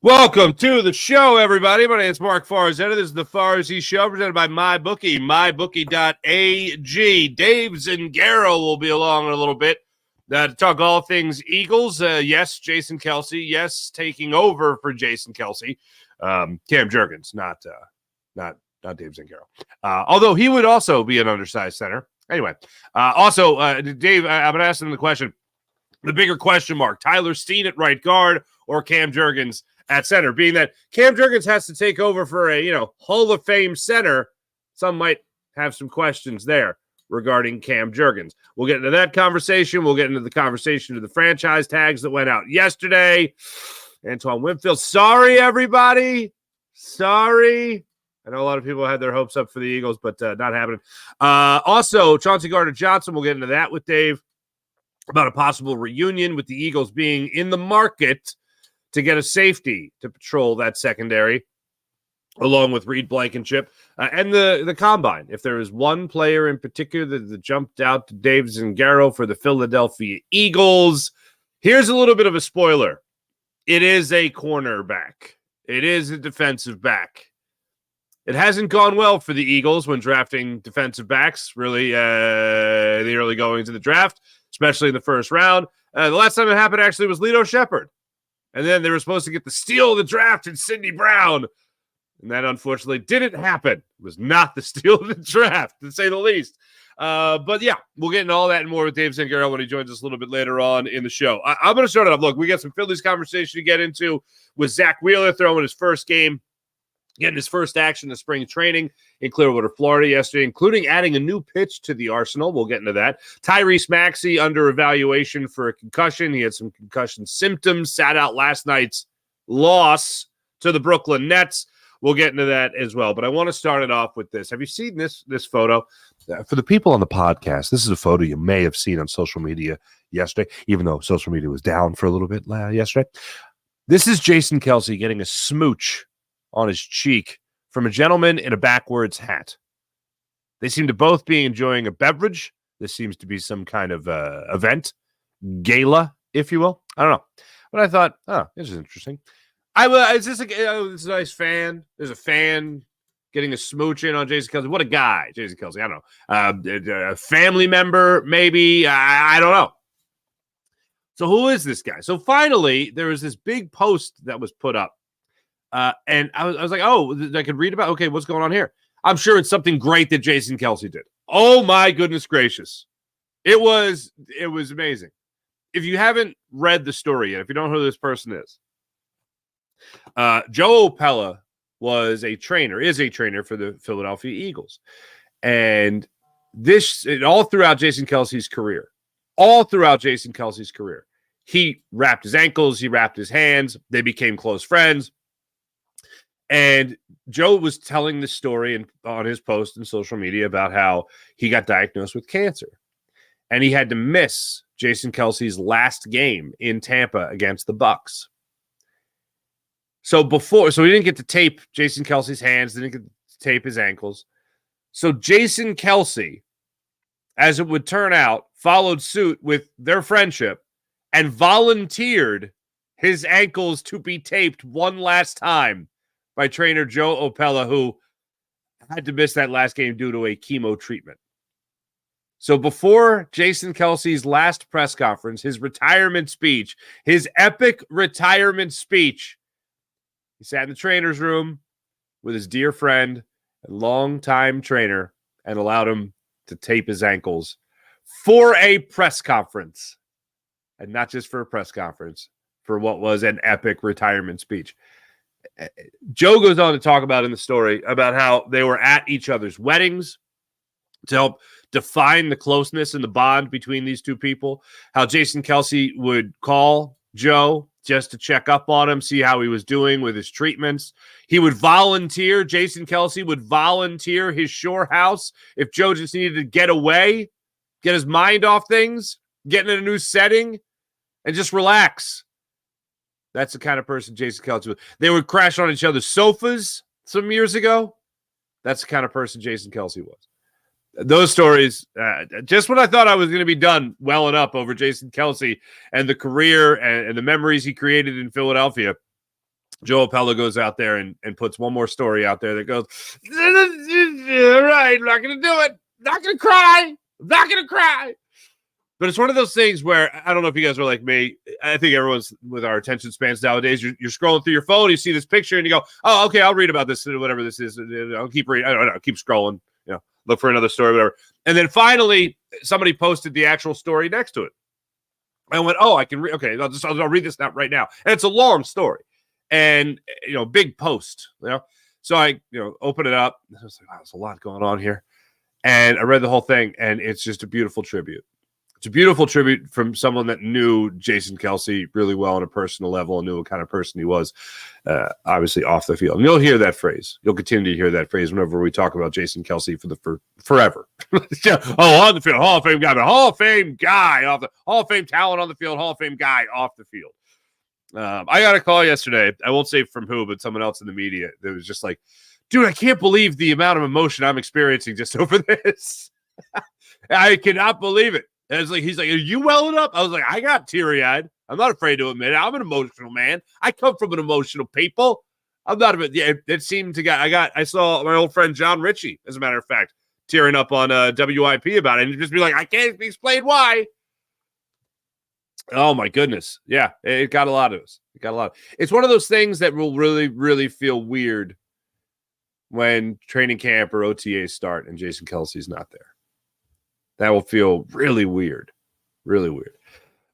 Welcome to the show, everybody. My name is Mark Farzetta. This is the Farzy Show, presented by MyBookie, mybookie.ag. Dave Zangaro will be along in a little bit to talk all things Eagles. Yes, Jason Kelce. Yes, taking over for Jason Kelce. Cam Jurgens, not Dave Zangaro. Although he would also be an undersized center. Anyway, Dave, I'm going to ask him the question. The bigger question mark, Tyler Steen at right guard or Cam Jurgens at center, being that Cam Jurgens has to take over for a, Hall of Fame center. Some might have some questions there regarding Cam Jurgens. We'll get into that conversation. We'll get into the conversation of the franchise tags that went out yesterday. Antoine Winfield. Sorry, everybody. Sorry. I know a lot of people had their hopes up for the Eagles, but not happening. Also, Chauncey Gardner-Johnson. We'll get into that with Dave about a possible reunion with the Eagles being in the market to get a safety to patrol that secondary, along with Reed Blankenship and the combine. If there is one player in particular that jumped out to Dave Zangaro for the Philadelphia Eagles, here's a little bit of a spoiler. It is a cornerback. It is a defensive back. It hasn't gone well for the Eagles when drafting defensive backs, really, the early goings of the draft, especially in the first round. The last time it happened actually was Lito Shepherd. And then they were supposed to get the steal of the draft in Sidney Brown. And that unfortunately didn't happen. It was not the steal of the draft, to say the least. But yeah, we'll get into all that and more with Dave Zangaro when he joins us a little bit later on in the show. I'm going to start it off. Look, we got some Phillies conversation to get into with Zach Wheeler throwing his first game, getting his first action of spring training in Clearwater, Florida yesterday, including adding a new pitch to the arsenal. We'll get into that. Tyrese Maxey under evaluation for a concussion. He had some concussion symptoms, sat out last night's loss to the Brooklyn Nets. We'll get into that as well. But I want to start it off with this. Have you seen this photo? For the people on the podcast, this is a photo you may have seen on social media yesterday, even though social media was down for a little bit yesterday. This is Jason Kelce getting a smooch on his cheek from a gentleman in a backwards hat. They seem to both be enjoying a beverage. This seems to be some kind of event, gala, if you will. I don't know. But I thought, this is interesting. Is this this a nice fan? There's a fan getting a smooch in on Jason Kelce. What a guy, Jason Kelce. I don't know. A family member, maybe. I don't know. So who is this guy? So finally, there was this big post that was put up. And I was like, I could read about, okay, what's going on here? I'm sure it's something great that Jason Kelce did. Oh my goodness gracious. It was amazing. If you haven't read the story yet, if you don't know who this person is, Joe Opella is a trainer for the Philadelphia Eagles. And all throughout Jason Kelce's career, he wrapped his ankles, he wrapped his hands, they became close friends. And Joe was telling this story on his post in social media about how he got diagnosed with cancer. And he had to miss Jason Kelce's last game in Tampa against the Bucs. So he didn't get to tape Jason Kelce's hands, didn't get to tape his ankles. So Jason Kelce, as it would turn out, followed suit with their friendship and volunteered his ankles to be taped one last time by trainer Joe Opella, who had to miss that last game due to a chemo treatment. So before Jason Kelce's last press conference, his retirement speech, his epic retirement speech, he sat in the trainer's room with his dear friend and longtime trainer and allowed him to tape his ankles for a press conference. And not just for a press conference, for what was an epic retirement speech. Joe goes on to talk about in the story about how they were at each other's weddings to help define the closeness and the bond between these two people. How Jason Kelce would call Joe just to check up on him, see how he was doing with his treatments. Jason Kelce would volunteer his shore house if Joe just needed to get away, get his mind off things, get in a new setting, and just relax. That's the kind of person Jason Kelce was. They would crash on each other's sofas some years ago. That's the kind of person Jason Kelce was. Those stories, just when I thought I was going to be done welling up over Jason Kelce and the career and the memories he created in Philadelphia, Joe Appella goes out there and puts one more story out there that goes, all right, I'm not going to do it. Not going to cry. I'm not going to cry. But it's one of those things where, I don't know if you guys are like me. I think everyone's with our attention spans nowadays. You're scrolling through your phone, you see this picture, and you go, oh, okay, I'll read about this, whatever this is. I'll keep reading. I don't know, keep scrolling, look for another story, whatever. And then finally, somebody posted the actual story next to it. I went, oh, I can read. Okay, I'll read this now, right now. And it's a long story. And, big post, So I, open it up. I was like, wow, there's a lot going on here. And I read the whole thing, and it's just a beautiful tribute. It's a beautiful tribute from someone that knew Jason Kelce really well on a personal level and knew what kind of person he was, obviously off the field. And you'll hear that phrase. You'll continue to hear that phrase whenever we talk about Jason Kelce for forever. On the field, Hall of Fame guy, but Hall of Fame guy off the Hall of Fame talent on the field, Hall of Fame guy off the field. I got a call yesterday. I won't say from who, but someone else in the media that was just like, dude, I can't believe the amount of emotion I'm experiencing just over this. I cannot believe it. And it's like, he's like, are you welling up? I was like, I got teary-eyed. I'm not afraid to admit it. I'm an emotional man. I come from an emotional people. I'm not a bit. Yeah, it seemed to get. I saw my old friend John Ritchie, as a matter of fact, tearing up on WIP about it, and just be like, I can't explain why. Oh my goodness, yeah, it got a lot of us. It's one of those things that will really, really feel weird when training camp or OTAs start and Jason Kelce's not there. That will feel really weird, really weird.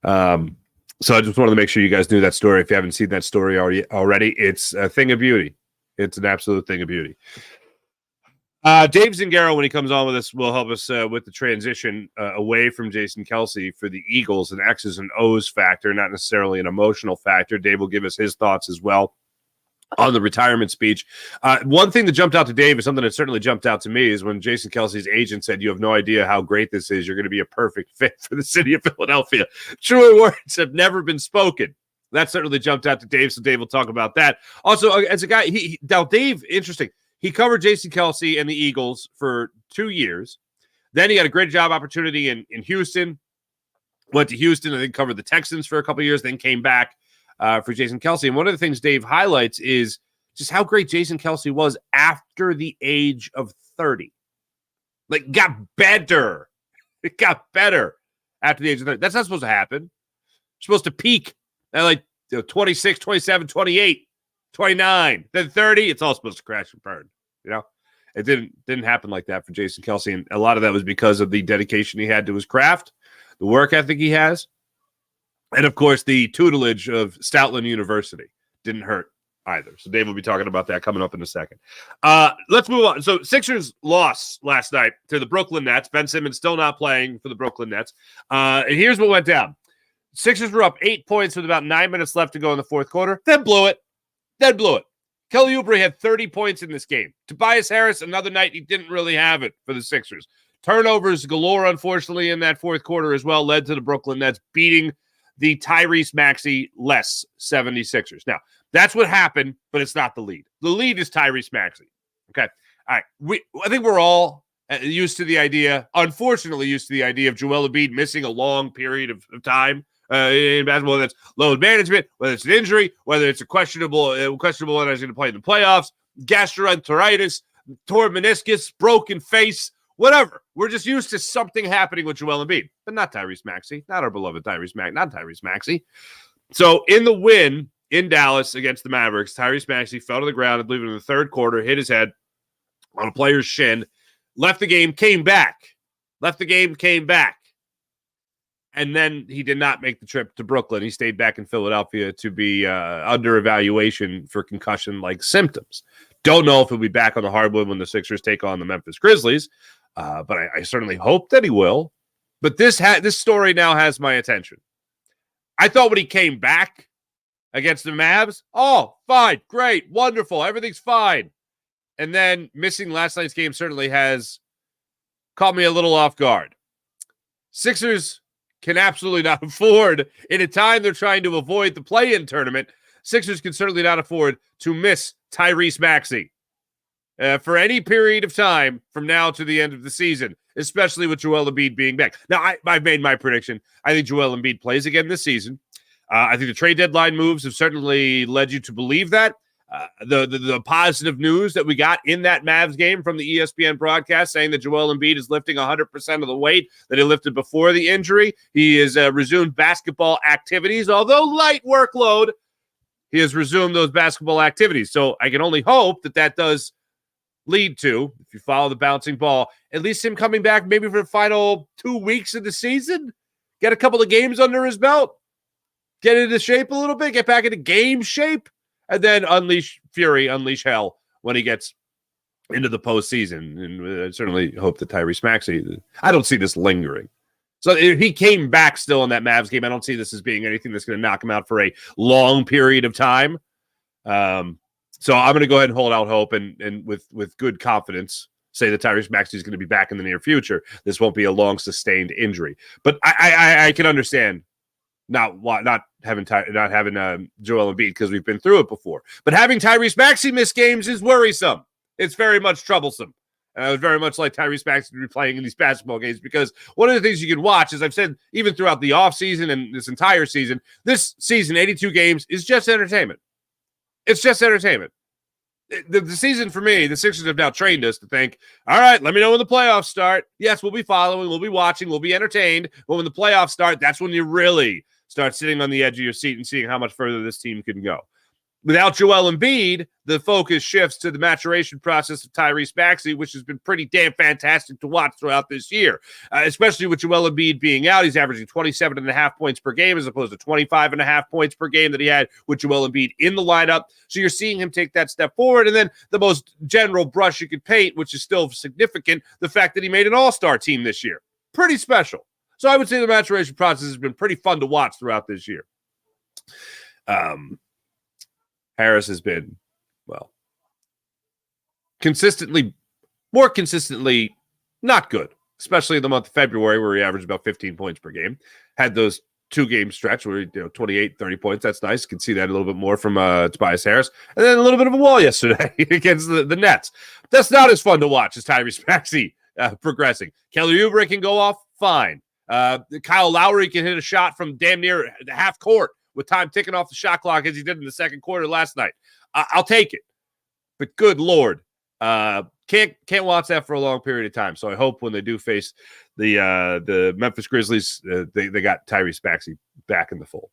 So I just wanted to make sure you guys knew that story. If you haven't seen that story already, it's a thing of beauty. It's an absolute thing of beauty. Dave Zangaro, when he comes on with us, will help us with the transition away from Jason Kelce for the Eagles, an X's and O's factor, not necessarily an emotional factor. Dave will give us his thoughts as well on the retirement speech. One thing that jumped out to Dave is something that certainly jumped out to me is when Jason Kelce's agent said, you have no idea how great this is. You're going to be a perfect fit for the city of Philadelphia. Truer words have never been spoken. That certainly jumped out to Dave, so Dave will talk about that. Also, as a guy, now Dave, interesting. He covered Jason Kelce and the Eagles for 2 years. Then he had a great job opportunity in Houston. Went to Houston and then covered the Texans for a couple of years, then came back for Jason Kelce. And one of the things Dave highlights is just how great Jason Kelce was after the age of 30. Like, got better. It got better after the age of 30. That's not supposed to happen. You're supposed to peak at like 26, 27, 28, 29. Then 30, it's all supposed to crash and burn. It didn't happen like that for Jason Kelce. And a lot of that was because of the dedication he had to his craft, the work ethic he has, and, of course, the tutelage of Stoutland University didn't hurt either. So Dave will be talking about that coming up in a second. Let's move on. So Sixers lost last night to the Brooklyn Nets. Ben Simmons still not playing for the Brooklyn Nets. And here's what went down. Sixers were up 8 points with about 9 minutes left to go in the fourth quarter. Then blew it. Kelly Oubre had 30 points in this game. Tobias Harris, another night, he didn't really have it for the Sixers. Turnovers galore, unfortunately, in that fourth quarter as well, led to the Brooklyn Nets beating the Tyrese Maxey less 76ers. Now, that's what happened, but it's not the lead. The lead is Tyrese Maxey. Okay. All right. I think we're all unfortunately used to the idea of Joel Embiid missing a long period of time in basketball, whether it's load management, whether it's an injury, whether it's a questionable whether he's going to play in the playoffs, gastroenteritis, torn meniscus, broken face, whatever. We're just used to something happening with Joel Embiid, but not Tyrese Maxey, not our beloved not Tyrese Maxey. So in the win in Dallas against the Mavericks, Tyrese Maxey fell to the ground, I believe in the third quarter, hit his head on a player's shin, left the game, came back. And then he did not make the trip to Brooklyn. He stayed back in Philadelphia to be under evaluation for concussion-like symptoms. Don't know if he'll be back on the hardwood when the Sixers take on the Memphis Grizzlies, but I certainly hope that he will. But this story now has my attention. I thought when he came back against the Mavs, oh, fine, great, wonderful, everything's fine. And then missing last night's game certainly has caught me a little off guard. Sixers can absolutely not afford, in a time they're trying to avoid the play-in tournament, Sixers can certainly not afford to miss Tyrese Maxey for any period of time from now to the end of the season, especially with Joel Embiid being back. Now, I've made my prediction. I think Joel Embiid plays again this season. I think the trade deadline moves have certainly led you to believe that. The positive news that we got in that Mavs game from the ESPN broadcast saying that Joel Embiid is lifting 100% of the weight that he lifted before the injury. He has resumed basketball activities, although light workload. He has resumed those basketball activities. So I can only hope that that does lead to, if you follow the bouncing ball, at least him coming back maybe for the final 2 weeks of the season, get a couple of games under his belt, get into shape a little bit, get back into game shape, and then unleash fury, unleash hell when he gets into the postseason. And I certainly hope that Tyrese Maxey, I don't see this lingering. So if he came back still in that Mavs game, I don't see this as being anything that's going to knock him out for a long period of time. So I'm going to go ahead and hold out hope and with good confidence say that Tyrese Maxey is going to be back in the near future. This won't be a long sustained injury. But I can understand not having Joel Embiid because we've been through it before. But having Tyrese Maxey miss games is worrisome. It's very much troublesome. And I would very much like Tyrese Maxey to be playing in these basketball games because one of the things you can watch, as I've said, even throughout the offseason and this entire season, this season, 82 games, is just entertainment. It's just entertainment. The season for me, the Sixers have now trained us to think, all right, let me know when the playoffs start. Yes, we'll be following, we'll be watching, we'll be entertained. But when the playoffs start, that's when you really start sitting on the edge of your seat and seeing how much further this team can go. Without Joel Embiid, the focus shifts to the maturation process of Tyrese Maxey, which has been pretty damn fantastic to watch throughout this year, especially with Joel Embiid being out. He's averaging 27.5 points per game as opposed to 25.5 points per game that he had with Joel Embiid in the lineup. So you're seeing him take that step forward. And then the most general brush you could paint, which is still significant, the fact that he made an all-star team this year. Pretty special. So I would say the maturation process has been pretty fun to watch throughout this year. Harris has been, well, more consistently not good, especially in the month of February where he averaged about 15 points per game. Had those 2-game stretch where 28, 30 points. That's nice. You can see that a little bit more from Tobias Harris. And then a little bit of a wall yesterday against the Nets. That's not as fun to watch as Tyrese Maxey progressing. Kelly Oubre can go off, fine. Kyle Lowry can hit a shot from damn near the half court with time ticking off the shot clock as he did in the second quarter last night. I'll take it. But good Lord, can't watch that for a long period of time. So I hope when they do face the Memphis Grizzlies, they got Tyrese Maxey back in the fold.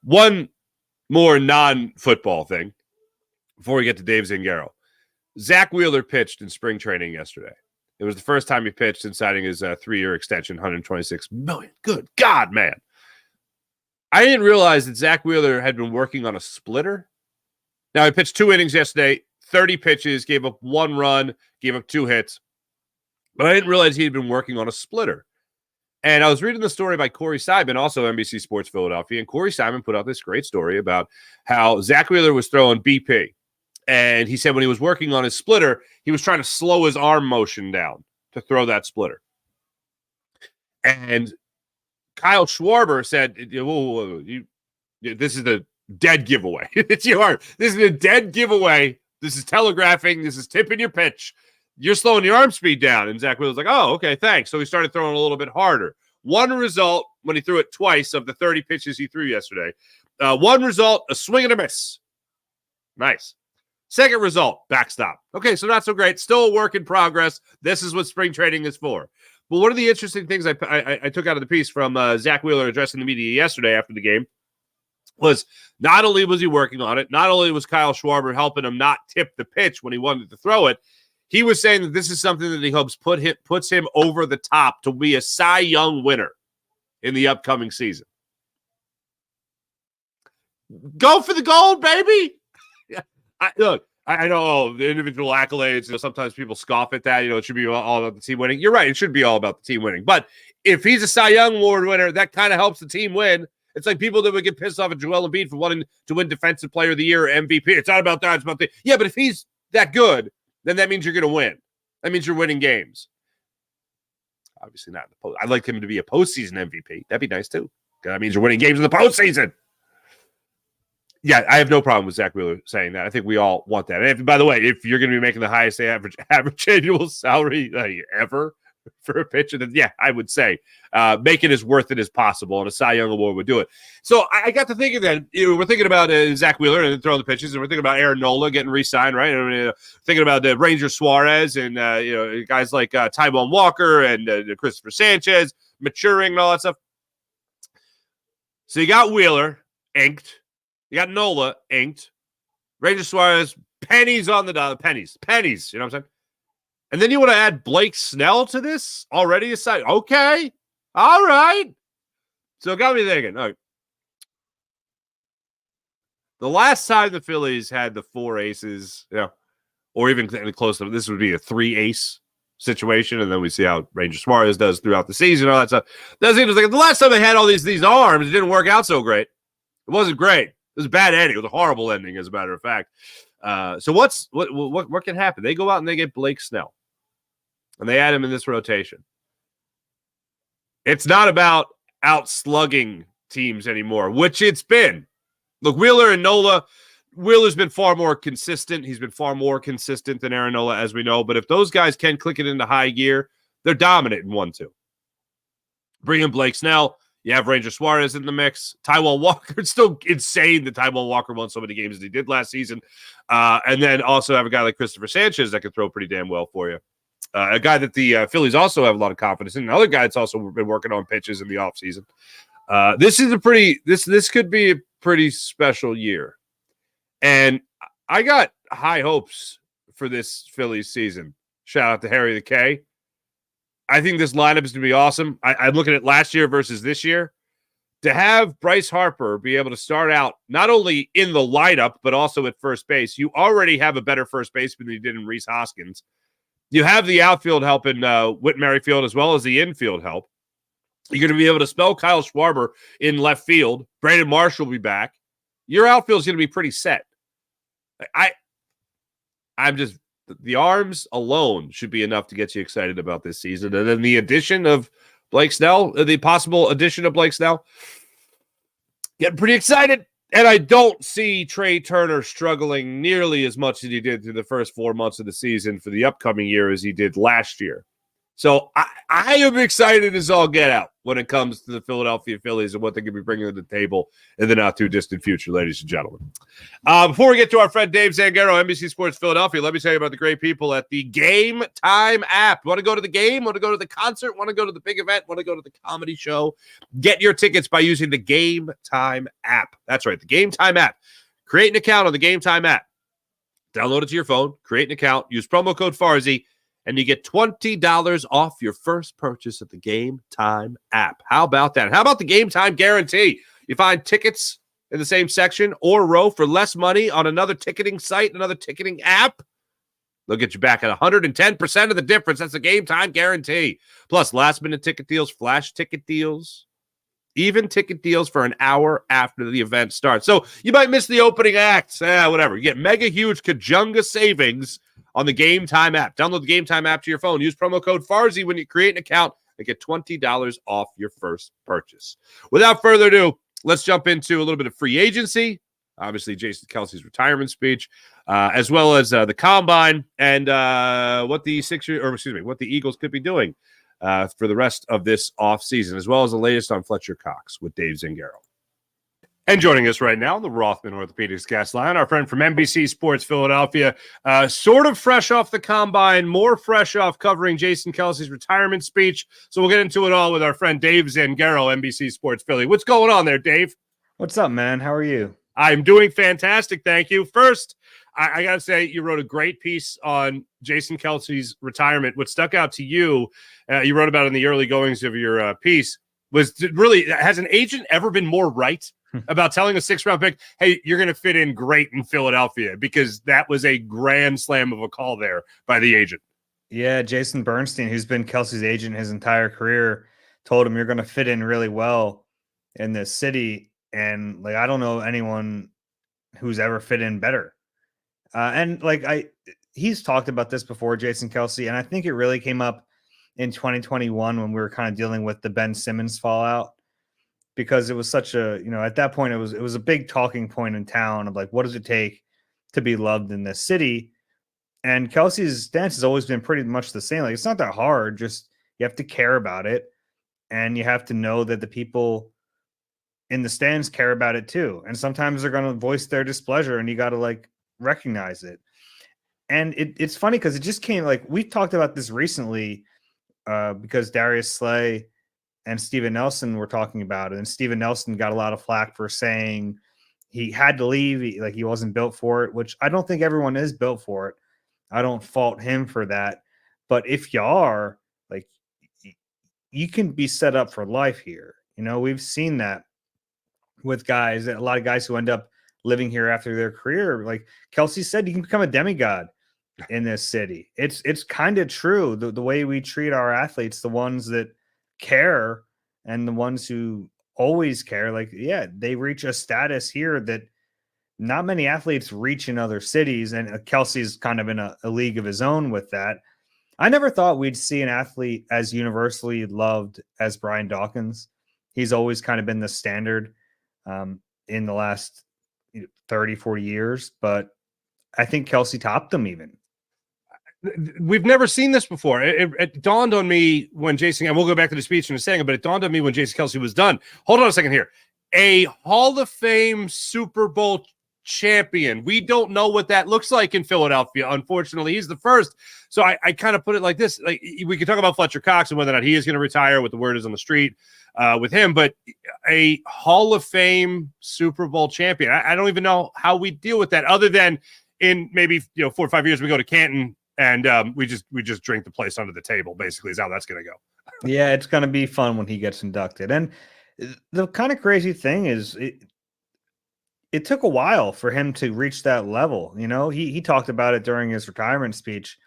One more non-football thing before we get to Dave Zangaro. Zach Wheeler pitched in spring training yesterday. It was the first time he pitched since signing his 3-year extension, $126 million. Good God, man. I didn't realize that Zach Wheeler had been working on a splitter. Now, he pitched 2 innings yesterday, 30 pitches, gave up 1 run, gave up 2 hits. But I didn't realize he had been working on a splitter. And I was reading the story by Corey Simon, also NBC Sports Philadelphia. And Corey Simon put out this great story about how Zach Wheeler was throwing BP. And he said when he was working on his splitter, he was trying to slow his arm motion down to throw that splitter. And Kyle Schwarber said, this is a dead giveaway. This is a dead giveaway. This is telegraphing. This is tipping your pitch. You're slowing your arm speed down. And Zach Wheeler's like, oh, okay, thanks. So he started throwing a little bit harder. One result when he threw it twice of the 30 pitches he threw yesterday. One result, a swing and a miss. Nice. Second result, backstop. Okay, so not so great. Still a work in progress. This is what spring training is for. But one of the interesting things I took out of the piece from Zach Wheeler addressing the media yesterday after the game was not only was he working on it, not only was Kyle Schwarber helping him not tip the pitch when he wanted to throw it, he was saying that this is something that he hopes puts him over the top to be a Cy Young winner in the upcoming season. Go for the gold, baby! Look, I know the individual accolades, sometimes people scoff at that. It should be all about the team winning. You're right. It should be all about the team winning. But if he's a Cy Young Award winner, that kind of helps the team win. It's like people that would get pissed off at Joel Embiid for wanting to win Defensive Player of the Year or MVP. It's not about that. It's about yeah, but if he's that good, then that means you're going to win. That means you're winning games. Obviously not in the post. I'd like him to be a postseason MVP. That'd be nice too. That means you're winning games in the postseason. Yeah, I have no problem with Zach Wheeler saying that. I think we all want that. And by the way, if you're going to be making the highest average annual salary ever, for a pitcher, then yeah, I would say make it as worth it as possible, and a Cy Young Award would do it. So I got to thinking that we're thinking about Zach Wheeler and throwing the pitches, and we're thinking about Aaron Nola getting re-signed, right? And, thinking about Ranger Suarez and guys like Taijuan Walker and Christopher Sanchez maturing and all that stuff. So you got Wheeler inked, you got Nola inked, Ranger Suarez pennies on the dollar, pennies. You know what I'm saying? And then you want to add Blake Snell to this already aside. Okay. All right. So it got me thinking. All right. The last time the Phillies had the 4 aces, or even close to this would be a 3 ace situation, and then we see how Ranger Suarez does throughout the season, all that stuff. That's interesting. The last time they had all these arms, it didn't work out so great. It wasn't great. It was a bad ending. It was a horrible ending, as a matter of fact. So what can happen? They go out and they get Blake Snell, and they add him in this rotation. It's not about out-slugging teams anymore, which it's been. Look, Wheeler and Nola, Wheeler's been far more consistent. He's been far more consistent than Aaron Nola, as we know. But if those guys can click it into high gear, they're dominant in 1-2. Bring in Blake Snell. You have Ranger Suarez in the mix. Taijuan Walker. It's still insane that Taijuan Walker won so many games as he did last season. And then also have a guy like Christopher Sanchez that can throw pretty damn well for you. A guy that the Phillies also have a lot of confidence in. Another guy that's also been working on pitches in the offseason. This could be a pretty special year. And I got high hopes for this Phillies season. Shout out to Harry the K. I think this lineup is going to be awesome. I'm looking at last year versus this year. To have Bryce Harper be able to start out not only in the lineup, but also at first base, you already have a better first baseman than you did in Rhys Hoskins. You have the outfield help in Whit Merrifield as well as the infield help. You're going to be able to spell Kyle Schwarber in left field. Brandon Marshall will be back. Your outfield is going to be pretty set. I'm just, the arms alone should be enough to get you excited about this season. And then the addition of Blake Snell, the possible addition of Blake Snell, getting pretty excited. And I don't see Trey Turner struggling nearly as much as he did through the first 4 months of the season for the upcoming year as he did last year. So I am excited as all get out when it comes to the Philadelphia Phillies and what they could be bringing to the table in the not-too-distant future, ladies and gentlemen. Before we get to our friend Dave Zangaro, NBC Sports Philadelphia, let me tell you about the great people at the Game Time app. Want to go to the game? Want to go to the concert? Want to go to the big event? Want to go to the comedy show? Get your tickets by using the Game Time app. That's right, the Game Time app. Create an account on the Game Time app. Download it to your phone. Create an account. Use promo code Farzy. And you get $20 off your first purchase at the Game Time app. How about that? How about the Game Time guarantee? You find tickets in the same section or row for less money on another ticketing site, another ticketing app. They'll get you back at 110% of the difference. That's the Game Time guarantee. Plus, last-minute ticket deals, flash ticket deals, even ticket deals for an hour after the event starts. So you might miss the opening act. Whatever. You get mega huge Kajunga savings on the Game Time app. Download the Game Time app to your phone. Use promo code Farzy when you create an account and get $20 off your first purchase. Without further ado, let's jump into a little bit of free agency. Obviously, Jason Kelce's retirement speech, as well as the combine and what the Eagles could be doing for the rest of this offseason, as well as the latest on Fletcher Cox with Dave Zangaro. And joining us right now, the Rothman Orthopedics guest line, our friend from NBC Sports Philadelphia, sort of fresh off the combine, more fresh off covering Jason Kelce's retirement speech. So we'll get into it all with our friend Dave Zangaro, NBC Sports Philly. What's going on there, Dave? What's up, man? How are you? I'm doing fantastic, thank you. First, I got to say, you wrote a great piece on Jason Kelce's retirement. What stuck out to you, you wrote about in the early goings of your piece, was really, has an agent ever been more right about telling a 6th-round pick, hey, you're going to fit in great in Philadelphia? Because that was a grand slam of a call there by the agent. Yeah, Jason Bernstein, who's been Kelce's agent his entire career, told him you're going to fit in really well in this city. And, like, I don't know anyone who's ever fit in better. He's talked about this before, Jason Kelce, and I think it really came up in 2021 when we were kind of dealing with the Ben Simmons fallout. Because it was such a, at that point, it was a big talking point in town of like, what does it take to be loved in this city? And Kelce's stance has always been pretty much the same. Like, it's not that hard. Just You have to care about it, and you have to know that the people in the stands care about it too. And sometimes they're going to voice their displeasure, and you got to like recognize it. And it's funny because it just came like we've talked about this recently because Darius Slay and Steven Nelson were talking about it. And Steven Nelson got a lot of flack for saying he had to leave. He wasn't built for it, which I don't think everyone is built for it. I don't fault him for that. But if you are, like, you can be set up for life here. You know, we've seen that with guys, a lot of guys who end up living here after their career. Like Kelce said, you can become a demigod in this city. It's kind of true. The way we treat our athletes, the ones that care and the ones who always care, like, yeah, they reach a status here that not many athletes reach in other cities. And Kelce's kind of in a league of his own with that. I never thought we'd see an athlete as universally loved as Brian Dawkins. He's always kind of been the standard in the last 30, 40 years, but I think Kelce topped them even. We've never seen this before. It dawned on me when Jason, and we'll go back to the speech in a second, but it dawned on me when Jason Kelce was done. Hold on a second here. A Hall of Fame Super Bowl champion. We don't know what that looks like in Philadelphia. Unfortunately, he's the first. So I kind of put it like this. Like, we could talk about Fletcher Cox and whether or not he is going to retire, what the word is on the street with him, but a Hall of Fame Super Bowl champion. I don't even know how we deal with that other than in maybe 4 or 5 years we go to Canton and we just drink the place under the table, basically, is how that's going to go. Yeah, it's going to be fun when he gets inducted. And the kind of crazy thing is it took a while for him to reach that level. You know, he talked about it during his retirement speech.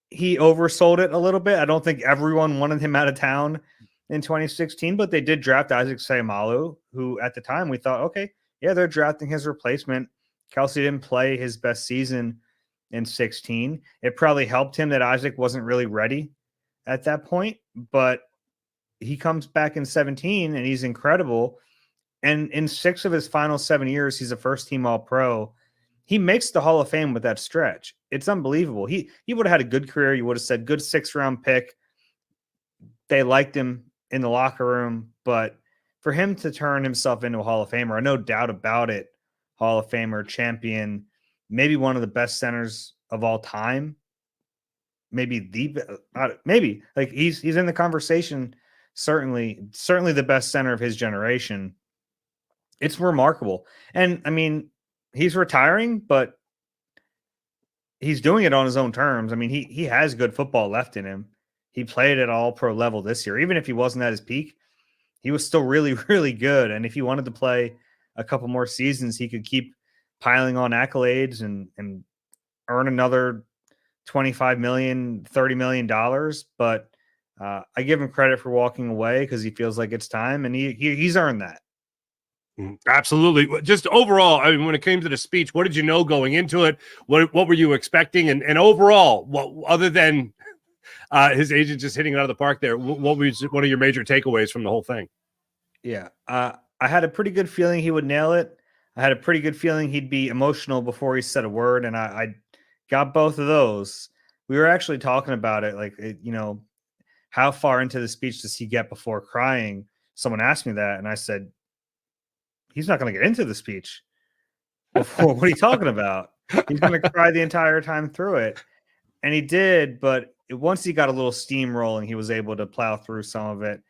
He oversold it a little bit. I don't think everyone wanted him out of town in 2016, but they did draft Isaac Seumalo, who at the time we thought, okay, yeah, they're drafting his replacement. Kelce didn't play his best season in 16. It probably helped him that Isaac wasn't really ready at that point, but he comes back in 17 and he's incredible. And in 6 of his final 7 years, he's a first-team All-Pro. He makes the Hall of Fame with that stretch. It's unbelievable. He would have had a good career. You would have said good 6th-round pick. They liked him in the locker room, but for him to turn himself into a Hall of Famer, no doubt about it, Hall of Famer, champion, maybe one of the best centers of all time, maybe like he's in the conversation. Certainly the best center of his generation. It's remarkable. And I mean, he's retiring, but he's doing it on his own terms. I mean, he has good football left in him. He played at all-pro level this year. Even if he wasn't at his peak, he was still really, really good. And if he wanted to play a couple more seasons, he could keep piling on accolades and earn another $25 million, $30 million. But I give him credit for walking away because he feels like it's time, and he's earned that. Absolutely. Just overall, I mean, when it came to the speech, what did you know going into it? What were you expecting? And overall, what other than his agent just hitting it out of the park there, what was one of your major takeaways from the whole thing? Yeah. I had a pretty good feeling he would nail it. I had a pretty good feeling he'd be emotional before he said a word, and I got both of those. We were actually talking about it, like, how far into the speech does he get before crying? Someone asked me that, and I said, he's not going to get into the speech before. What are you talking about? He's going to cry the entire time through it. And he did, but once he got a little steam rolling, he was able to plow through some of it.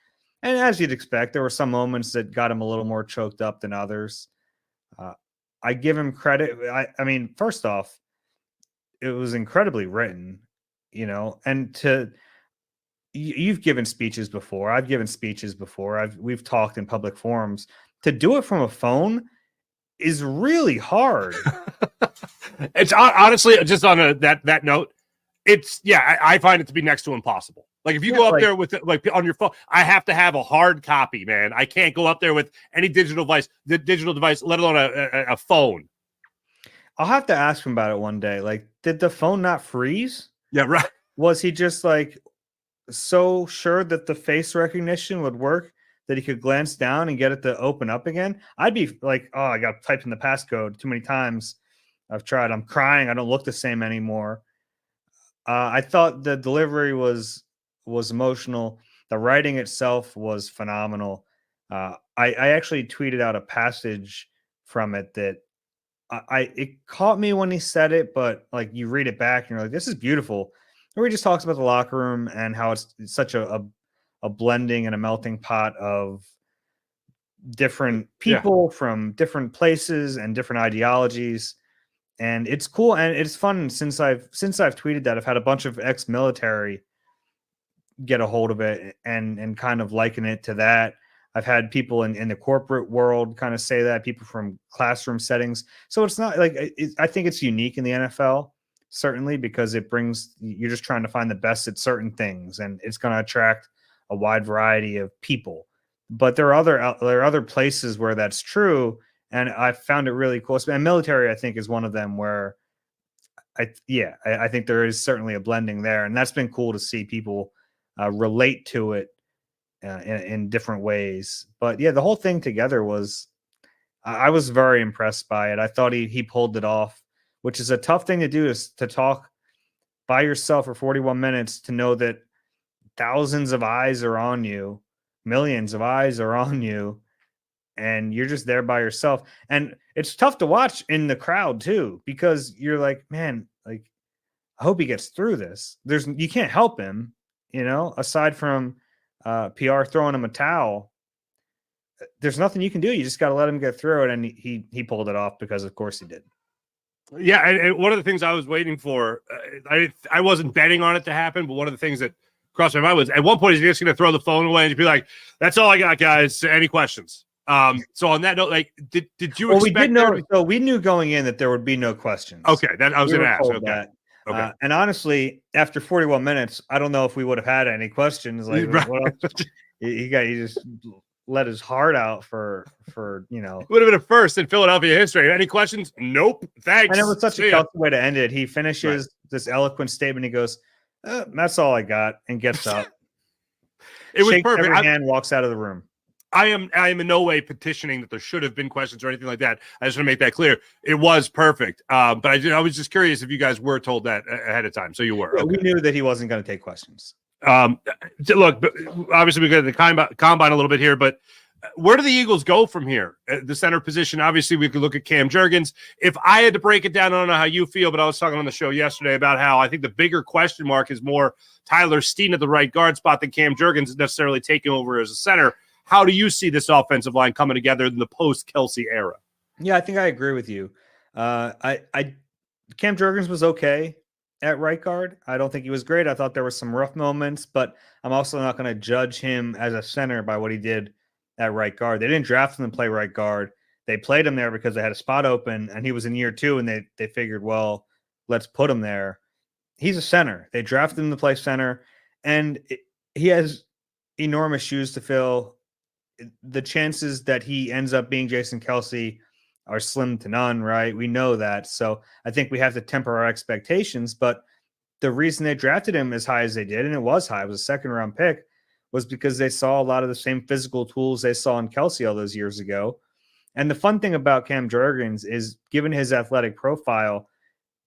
And as you'd expect, there were some moments that got him a little more choked up than others. I give him credit. I mean, first off, it was incredibly written, and you've given speeches before. I've given speeches before. We've talked in public forums. To do it from a phone is really hard. It's honestly, just on that note, I find it to be next to impossible. Like, if you go up there with like on your phone, I have to have a hard copy, man. I can't go up there with any digital device, let alone a phone. I'll have to ask him about it one day. Like, did the phone not freeze? Yeah, right. Was he just like so sure that the face recognition would work that he could glance down and get it to open up again? I'd be like, oh, I got typed in the passcode too many times. I've tried. I'm crying. I don't look the same anymore. I thought the delivery was was emotional. The writing itself was phenomenal. I actually tweeted out a passage from it that it caught me when he said it, but like you read it back and you're like, this is beautiful. Where he just talks about the locker room and how it's such a blending and a melting pot of different people from different places and different ideologies. And it's cool and it's fun. Since I've tweeted that, I've had a bunch of ex-military get a hold of it and kind of liken it to that. I've had people in the corporate world kind of say that, people from classroom settings. So it's not like I think it's unique in the NFL, certainly, because you're just trying to find the best at certain things, and it's going to attract a wide variety of people. But there are other places where that's true, and I found it really cool. And military, I think, is one of them where I think there is certainly a blending there, and that's been cool to see people relate to it in different ways. But yeah, the whole thing together I was very impressed by it. I thought he pulled it off, which is a tough thing to do, is to talk by yourself for 41 minutes, to know that thousands of eyes are on you, millions of eyes are on you, and you're just there by yourself. And it's tough to watch in the crowd too, because you're like, man, like, I hope he gets through this. You can't help him, aside from PR throwing him a towel. There's nothing you can do. You just got to let him get through it. And he pulled it off, because of course he did. Yeah. And one of the things I was waiting for, I wasn't betting on it to happen, but one of the things that crossed my mind was, at one point, he's just going to throw the phone away and be like, that's all I got, guys. Any questions? So on that note, like, did you expect? We did know, so we knew going in that there would be no questions. Okay. That I was going to ask. Okay. That. Okay. And honestly, after 41 minutes, I don't know if we would have had any questions. Like, what else? He just let his heart out for It would have been a first in Philadelphia history. Any questions? Nope. Thanks. And it was such a Kelce way to end it. He finishes this eloquent statement. He goes, that's all I got, and gets up. It was perfect. Every hand, walks out of the room. I am in no way petitioning that there should have been questions or anything like that. I just want to make that clear. It was perfect. But I was just curious if you guys were told that ahead of time. So you were. Yeah, okay. We knew that he wasn't going to take questions. Look, obviously we got the combine a little bit here, but where do the Eagles go from here? The center position, obviously we could look at Cam Jurgens. If I had to break it down, I don't know how you feel, but I was talking on the show yesterday about how I think the bigger question mark is more Tyler Steen at the right guard spot than Cam Jurgens necessarily taking over as a center. How do you see this offensive line coming together in the post-Kelce era? Yeah, I think I agree with you. Cam Jurgens was okay at right guard. I don't think he was great. I thought there were some rough moments, but I'm also not going to judge him as a center by what he did at right guard. They didn't draft him to play right guard. They played him there because they had a spot open, and he was in year 2, and they figured, well, let's put him there. He's a center. They drafted him to play center, and he has enormous shoes to fill. The chances that he ends up being Jason Kelce are slim to none, right? We know that. So I think we have to temper our expectations. But the reason they drafted him as high as they did, and it was high, it was a second-round pick, was because they saw a lot of the same physical tools they saw in Kelce all those years ago. And the fun thing about Cam Jurgens is, given his athletic profile,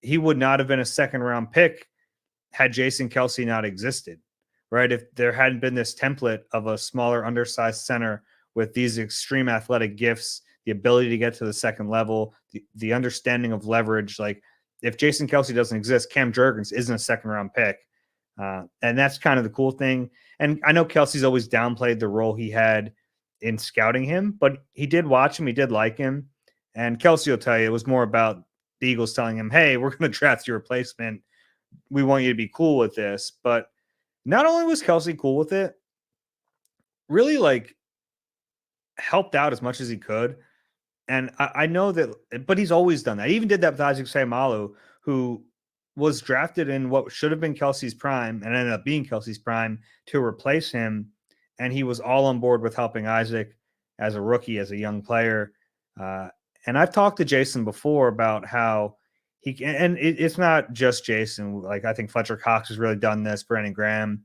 he would not have been a second-round pick had Jason Kelce not existed. Right? If there hadn't been this template of a smaller, undersized center with these extreme athletic gifts, the ability to get to the second level, the understanding of leverage, like if Jason Kelce doesn't exist, Cam Jurgens isn't a second-round pick. And that's kind of the cool thing. And I know Kelce's always downplayed the role he had in scouting him, but he did watch him. He did like him. And Kelce will tell you it was more about the Eagles telling him, hey, we're going to draft your replacement. We want you to be cool with this. But not only was Kelce cool with it, really like helped out as much as he could. And I know that, but he's always done that. He even did that with Isaac Seumalo, who was drafted in what should have been Kelce's prime and ended up being Kelce's prime to replace him. And he was all on board with helping Isaac as a rookie, as a young player. And I've talked to Jason before about how he can, and it's not just Jason. Like, I think Fletcher Cox has really done this. Brandon Graham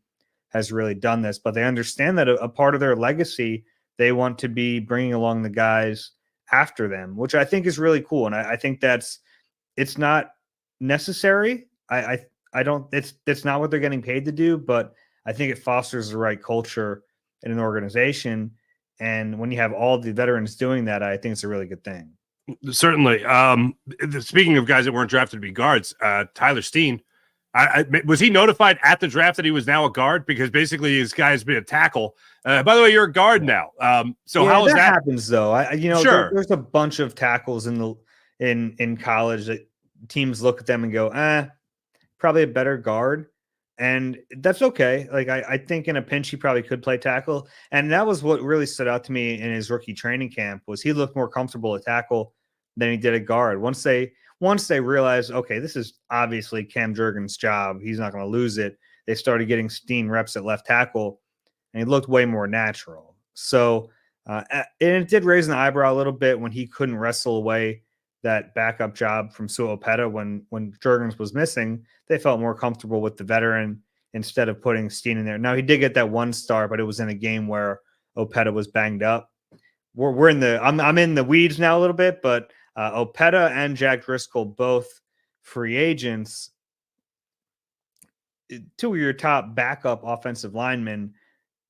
has really done this, but they understand that a part of their legacy, they want to be bringing along the guys after them, which I think is really cool. And I think it's not necessary. I don't, it's not what they're getting paid to do, but I think it fosters the right culture in an organization. And when you have all the veterans doing that, I think it's a really good thing. Certainly. Speaking of guys that weren't drafted to be guards, Tyler Steen, was he notified at the draft that he was now a guard? Because basically his guy's been a tackle. By the way, you're a guard now. So how is that? Happens though? Sure. There's a bunch of tackles in college that teams look at them and go, probably a better guard. And that's okay. Like I think in a pinch he probably could play tackle, and that was what really stood out to me in his rookie training camp was he looked more comfortable at tackle than he did at guard. Once they realized, okay, this is obviously Cam Jurgens' job, he's not going to lose it. They started getting Steen reps at left tackle, and he looked way more natural. So and it did raise an eyebrow a little bit when he couldn't wrestle away that backup job from Sue Opeta when Jurgens was missing. They felt more comfortable with the veteran instead of putting Steen in there. Now he did get that one star, but it was in a game where Opeta was banged up. We're in the I'm in the weeds now a little bit, but Opeta and Jack Driscoll, both free agents, two of your top backup offensive linemen.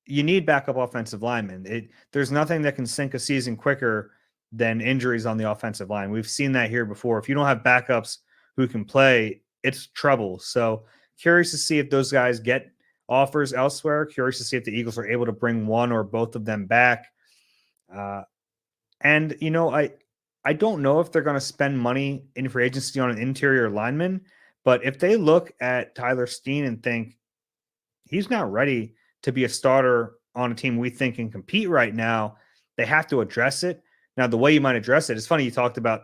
You need backup offensive linemen. There's nothing that can sink a season quicker than injuries on the offensive line. We've seen that here before. If you don't have backups who can play, it's trouble. So curious to see if those guys get offers elsewhere. Curious to see if the Eagles are able to bring one or both of them back. And, I don't know if they're going to spend money in free agency on an interior lineman, but if they look at Tyler Steen and think he's not ready to be a starter on a team we think can compete right now, they have to address it. Now, the way you might address it, it's funny you talked about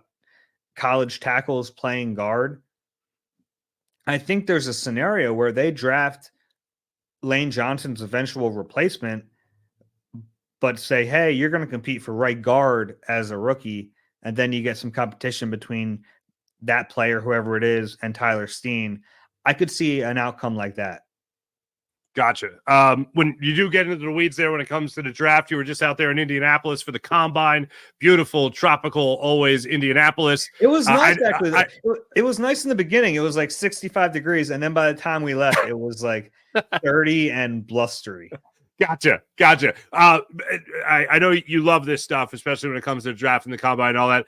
college tackles playing guard. I think there's a scenario where they draft Lane Johnson's eventual replacement, but say, hey, you're going to compete for right guard as a rookie, and then you get some competition between that player, whoever it is, and Tyler Steen. I could see an outcome like that. Gotcha. When you do get into the weeds there when it comes to the draft, you were just out there in Indianapolis for the combine. Beautiful, tropical, always Indianapolis. It was nice, actually. It was nice in the beginning. It was like 65 degrees. And then by the time we left, it was like 30 and blustery. Gotcha. I know you love this stuff, especially when it comes to the draft and the combine and all that.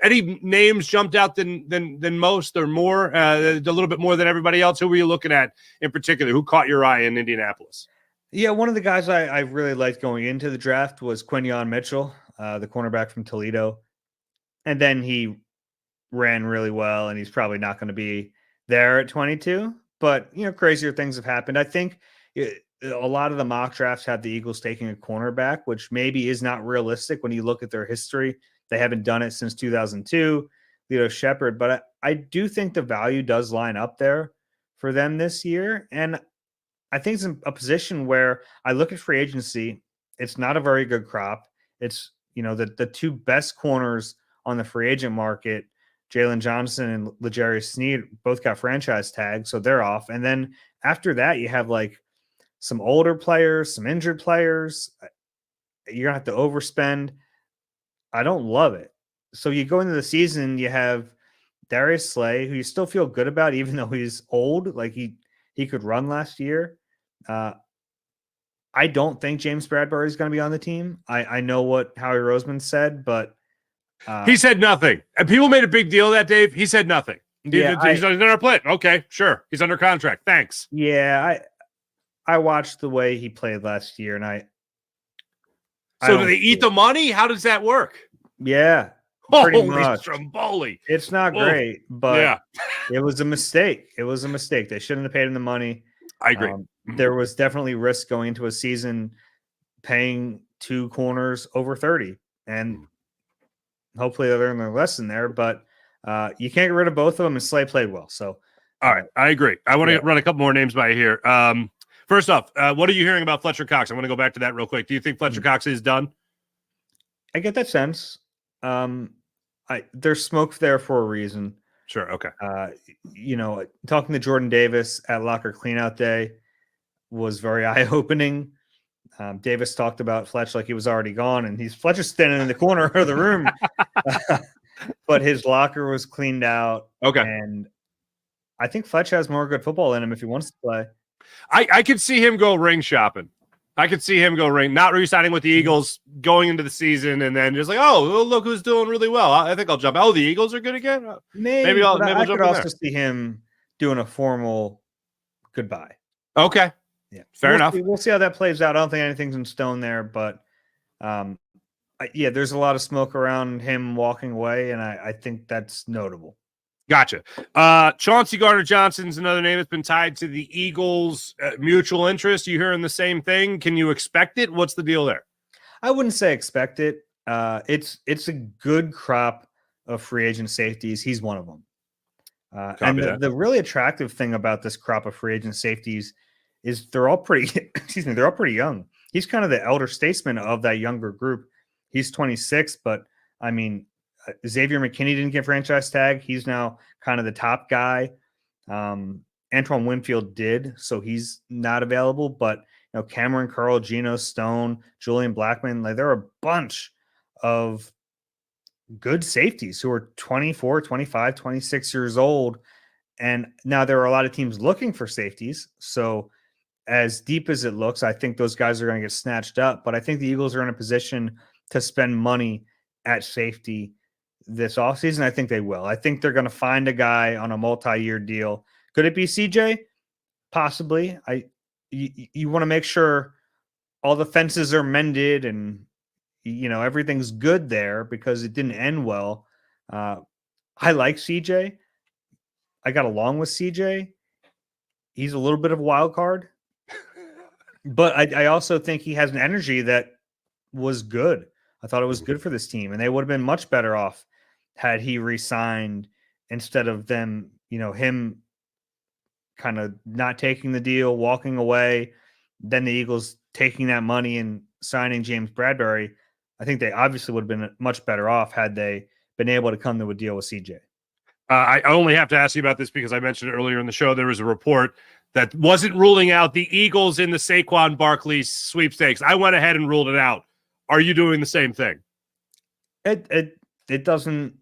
Any names jumped out than most or more, a little bit more than everybody else? Who were you looking at in particular? Who caught your eye in Indianapolis? Yeah, one of the guys I really liked going into the draft was Quinyon Mitchell, the cornerback from Toledo. And then he ran really well, and he's probably not going to be there at 22. But, crazier things have happened. I think a lot of the mock drafts have the Eagles taking a cornerback, which maybe is not realistic when you look at their history. They haven't done it since 2002, Lito Shepherd. But I do think the value does line up there for them this year. And I think it's in a position where I look at free agency. It's not a very good crop. It's, the two best corners on the free agent market, Jalen Johnson and L'Jarius Sneed, both got franchise tags, so they're off. And then after that, you have like some older players, some injured players. You're going to have to overspend. I don't love it. So you go into the season, you have Darius Slay, who you still feel good about, even though he's old. Like he could run last year. I don't think James Bradbury is going to be on the team. I know what Howie Roseman said, but he said nothing. And people made a big deal of that, Dave. He said nothing. Yeah, he's under a play. Okay, sure. He's under contract. Thanks. Yeah, I watched the way he played last year, and So do they eat the money? How does that work? Yeah. Holy Stromboli. It's not great, but it was a mistake. It was a mistake. They shouldn't have paid him the money. I agree. There was definitely risk going into a season paying two corners over 30. And hopefully they learned their lesson there, but you can't get rid of both of them, and Slay played well. So, all right. I agree. I want to run a couple more names by here. First off, what are you hearing about Fletcher Cox? I want to go back to that real quick. Do you think Fletcher Cox is done? I get that sense. There's smoke there for a reason. Sure. Okay. Talking to Jordan Davis at Locker Cleanout Day was very eye-opening. Davis talked about Fletch like he was already gone, and Fletcher's standing in the corner of the room. But his locker was cleaned out. Okay. And I think Fletch has more good football in him if he wants to play. I could see him go ring shopping. I could see him not re-signing with the Eagles, going into the season, and then just like, oh, look who's doing really well. I think I'll jump. Oh, the Eagles are good again. Maybe I'll I jump could in also there. see him doing a formal goodbye. Okay, yeah, fair enough. We'll see how that plays out. I don't think anything's in stone there, but there's a lot of smoke around him walking away, and I think that's notable. Gotcha. Chauncey Gardner-Johnson's another name that's been tied to the Eagles' mutual interest. You hearing the same thing? Can you expect it? What's the deal there? I wouldn't say expect it. It's a good crop of free agent safeties. He's one of them. And the really attractive thing about this crop of free agent safeties is they're all pretty they're all pretty young. He's kind of the elder statesman of that younger group. He's 26, but I mean, Xavier McKinney didn't get franchise tag. He's now kind of the top guy. Antoine Winfield did, so he's not available. But Cameron Curl, Geno Stone, Julian Blackman, like there are a bunch of good safeties who are 24, 25, 26 years old. And now there are a lot of teams looking for safeties. So as deep as it looks, I think those guys are going to get snatched up. But I think the Eagles are in a position to spend money at safety this offseason. I think they will. I think they're going to find a guy on a multi-year deal. Could it be CJ? Possibly. You want to make sure all the fences are mended and everything's good there because it didn't end well. I like CJ. I got along with CJ. He's a little bit of a wild card, but I also think he has an energy that was good. I thought it was good for this team, and they would have been much better off had he re-signed instead of them, him kind of not taking the deal, walking away, then the Eagles taking that money and signing James Bradbury. I think they obviously would have been much better off had they been able to come to a deal with CJ. I only have to ask you about this because I mentioned earlier in the show there was a report that wasn't ruling out the Eagles in the Saquon Barkley sweepstakes. I went ahead and ruled it out. Are you doing the same thing? It doesn't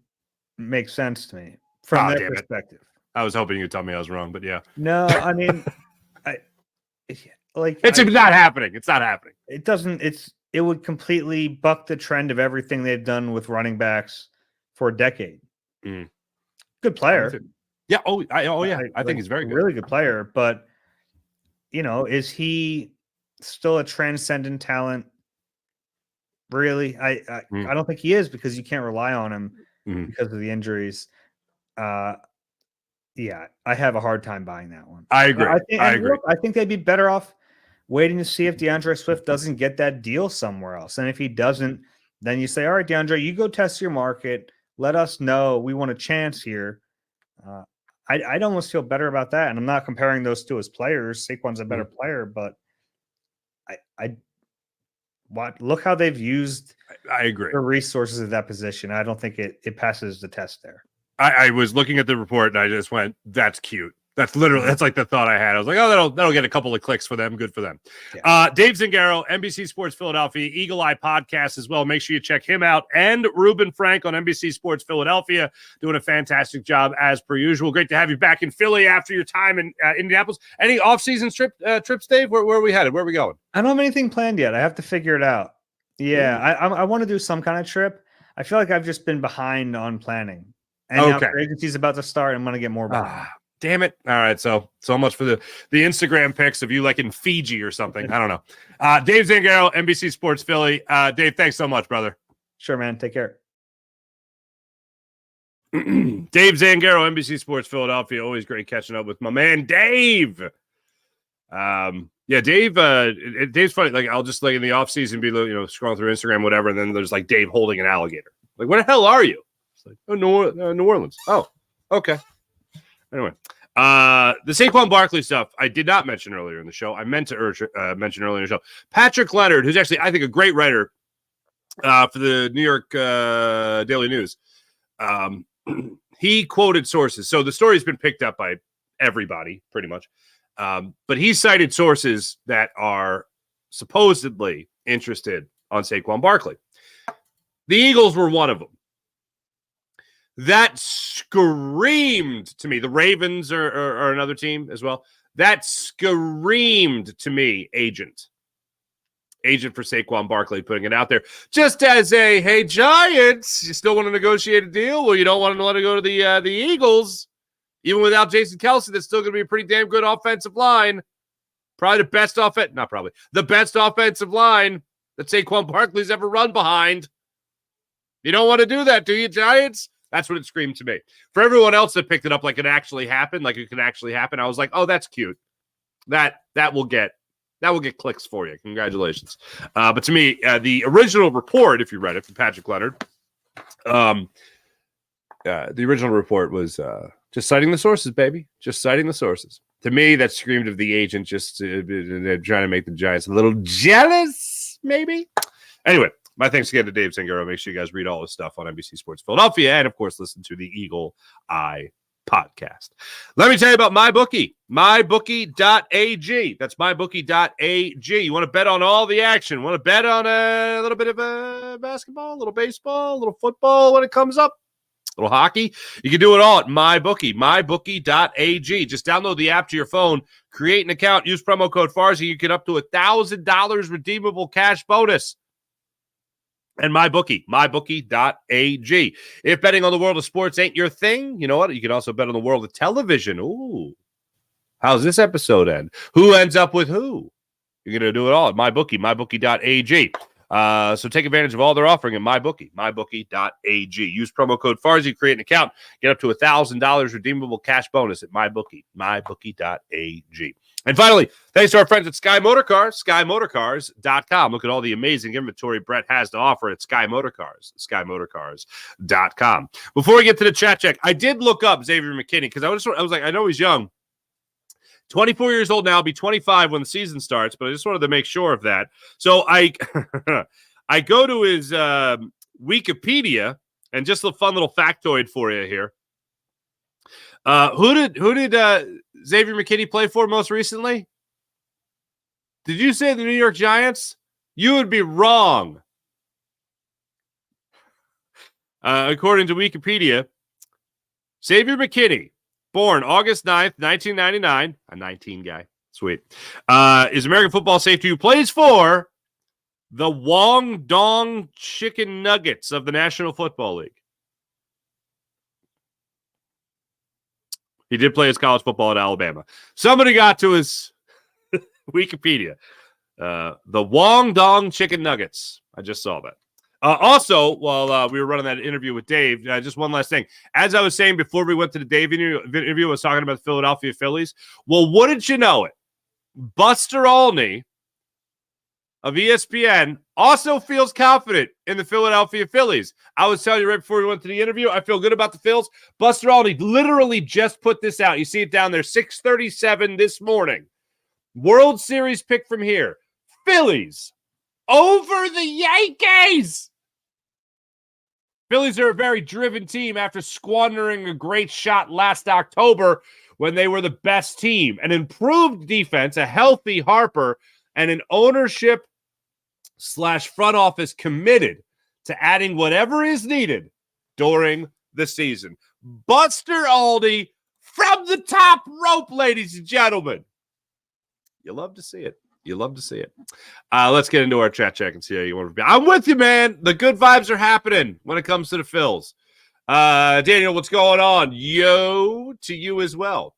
make sense to me from their perspective. I was hoping you'd tell me I was wrong, but yeah. No, I mean, it's not happening. It's not happening. It doesn't. It would completely buck the trend of everything they've done with running backs for a decade. Good player. Yeah. I think he's very good. Really good player. But, is he still a transcendent talent? Really? I don't think he is because you can't rely on him because of the injuries. Yeah, I have a hard time buying that one. I agree. I think they'd be better off waiting to see if DeAndre Swift doesn't get that deal somewhere else. And if he doesn't, then you say, all right, DeAndre, you go test your market. Let us know. We want a chance here. I'd almost feel better about that. And I'm not comparing those two as players. Saquon's a better player, but look how they've used I agree. the resources of that position. I don't think it passes the test there. I was looking at the report and I just went, that's cute. That's like the thought I had. I was like, oh, that'll get a couple of clicks for them. Good for them. Yeah. Dave Zangaro, NBC Sports Philadelphia, Eagle Eye podcast as well. Make sure you check him out. And Ruben Frank on NBC Sports Philadelphia, doing a fantastic job as per usual. Great to have you back in Philly after your time in Indianapolis. Any off-season trips, Dave? Where are we headed? Where are we going? I don't have anything planned yet. I have to figure it out. Yeah, I want to do some kind of trip. I feel like I've just been behind on planning. And now free agency's about to start. I'm going to get more behind. Damn it. All right. So much for the Instagram pics of you like in Fiji or something. I don't know. Dave Zangaro, NBC Sports Philly. Dave, thanks so much, brother. Sure, man. Take care. Dave Zangaro, NBC Sports Philadelphia. Always great catching up with my man, Dave. Yeah, Dave, Dave's funny. Like, I'll just like in the off season be, scrolling through Instagram, whatever. And then there's like Dave holding an alligator. Like, where the hell are you? It's like, oh, New Orleans. Oh, okay. Anyway, the Saquon Barkley stuff I did not mention earlier in the show. I meant to mention earlier in the show. Patrick Leonard, who's actually, I think, a great writer for the New York Daily News. He quoted sources. So the story's been picked up by everybody, pretty much. But he cited sources that are supposedly interested on Saquon Barkley. The Eagles were one of them. That screamed to me. The Ravens are another team as well. That screamed to me, agent for Saquon Barkley, putting it out there just as a, hey, Giants, you still want to negotiate a deal? Well, you don't want to let it go to the Eagles, even without Jason Kelce. That's still going to be a pretty damn good offensive line. Probably the best the best offensive line that Saquon Barkley's ever run behind. You don't want to do that, do you, Giants? That's what it screamed to me. For everyone else that picked it up like it actually happened, like it could actually happen, I was like, oh, that's cute. That will get clicks for you. Congratulations. But to me, the original report, if you read it from Patrick Leonard, the original report was just citing the sources, baby. Just citing the sources. To me, that screamed of the agent just trying to make the Giants a little jealous, maybe. Anyway, my thanks again to Dave Zangaro. Make sure you guys read all his stuff on NBC Sports Philadelphia and, of course, listen to the Eagle Eye podcast. Let me tell you about MyBookie. MyBookie.ag. That's MyBookie.ag. You want to bet on all the action? Want to bet on a little bit of basketball, a little baseball, a little football when it comes up? A little hockey? You can do it all at MyBookie. MyBookie.ag. Just download the app to your phone, create an account, use promo code Farzy. You get up to $1,000 redeemable cash bonus. And MyBookie.ag. If betting on the world of sports ain't your thing, you know what? You can also bet on the world of television. Ooh. How's this episode end? Who ends up with who? You're going to do it all at MyBookie. So take advantage of all they're offering at MyBookie. Use promo code Farzy, create an account, get up to $1,000 redeemable cash bonus at MyBookie. And finally, thanks to our friends at Sky Motorcars, SkyMotorcars.com. Look at all the amazing inventory Brett has to offer at Sky Motorcars, SkyMotorcars.com. Before we get to the chat check, I did look up Xavier McKinney because I was like, I know he's young. 24 years old now, I'll be 25 when the season starts, but I just wanted to make sure of that. So I I go to his Wikipedia, and just a fun little factoid for you here. Who did Xavier McKinney play for most recently? Did you say the New York Giants? You would be wrong. According to Wikipedia, Xavier McKinney, born August 9th, 1999, a 19 guy, sweet, is American football safety who plays for the Wong Dong Chicken Nuggets of the National Football League. He did play his college football at Alabama. Somebody got to his Wikipedia. The Wong Dong Chicken Nuggets. I just saw that. Also, while we were running that interview with Dave, just one last thing. As I was saying before we went to the Dave interview, I was talking about the Philadelphia Phillies. Well, wouldn't you know it? Buster Olney of ESPN also feels confident in the Philadelphia Phillies. I was telling you right before we went to the interview, I feel good about the Phils. Buster Olney literally just put this out. You see it down there, 6:37 this morning. World Series pick from here. Phillies over the Yankees. Phillies are a very driven team after squandering a great shot last October when they were the best team. An improved defense, a healthy Harper, and an ownership / front office committed to adding whatever is needed during the season. Buster Olney from the top rope, ladies and gentlemen. You love to see it. You love to see it. Let's get into our chat check and see how you want to be. I'm with you, man. The good vibes are happening when it comes to the Phils. Daniel, what's going on? Yo, to you as well.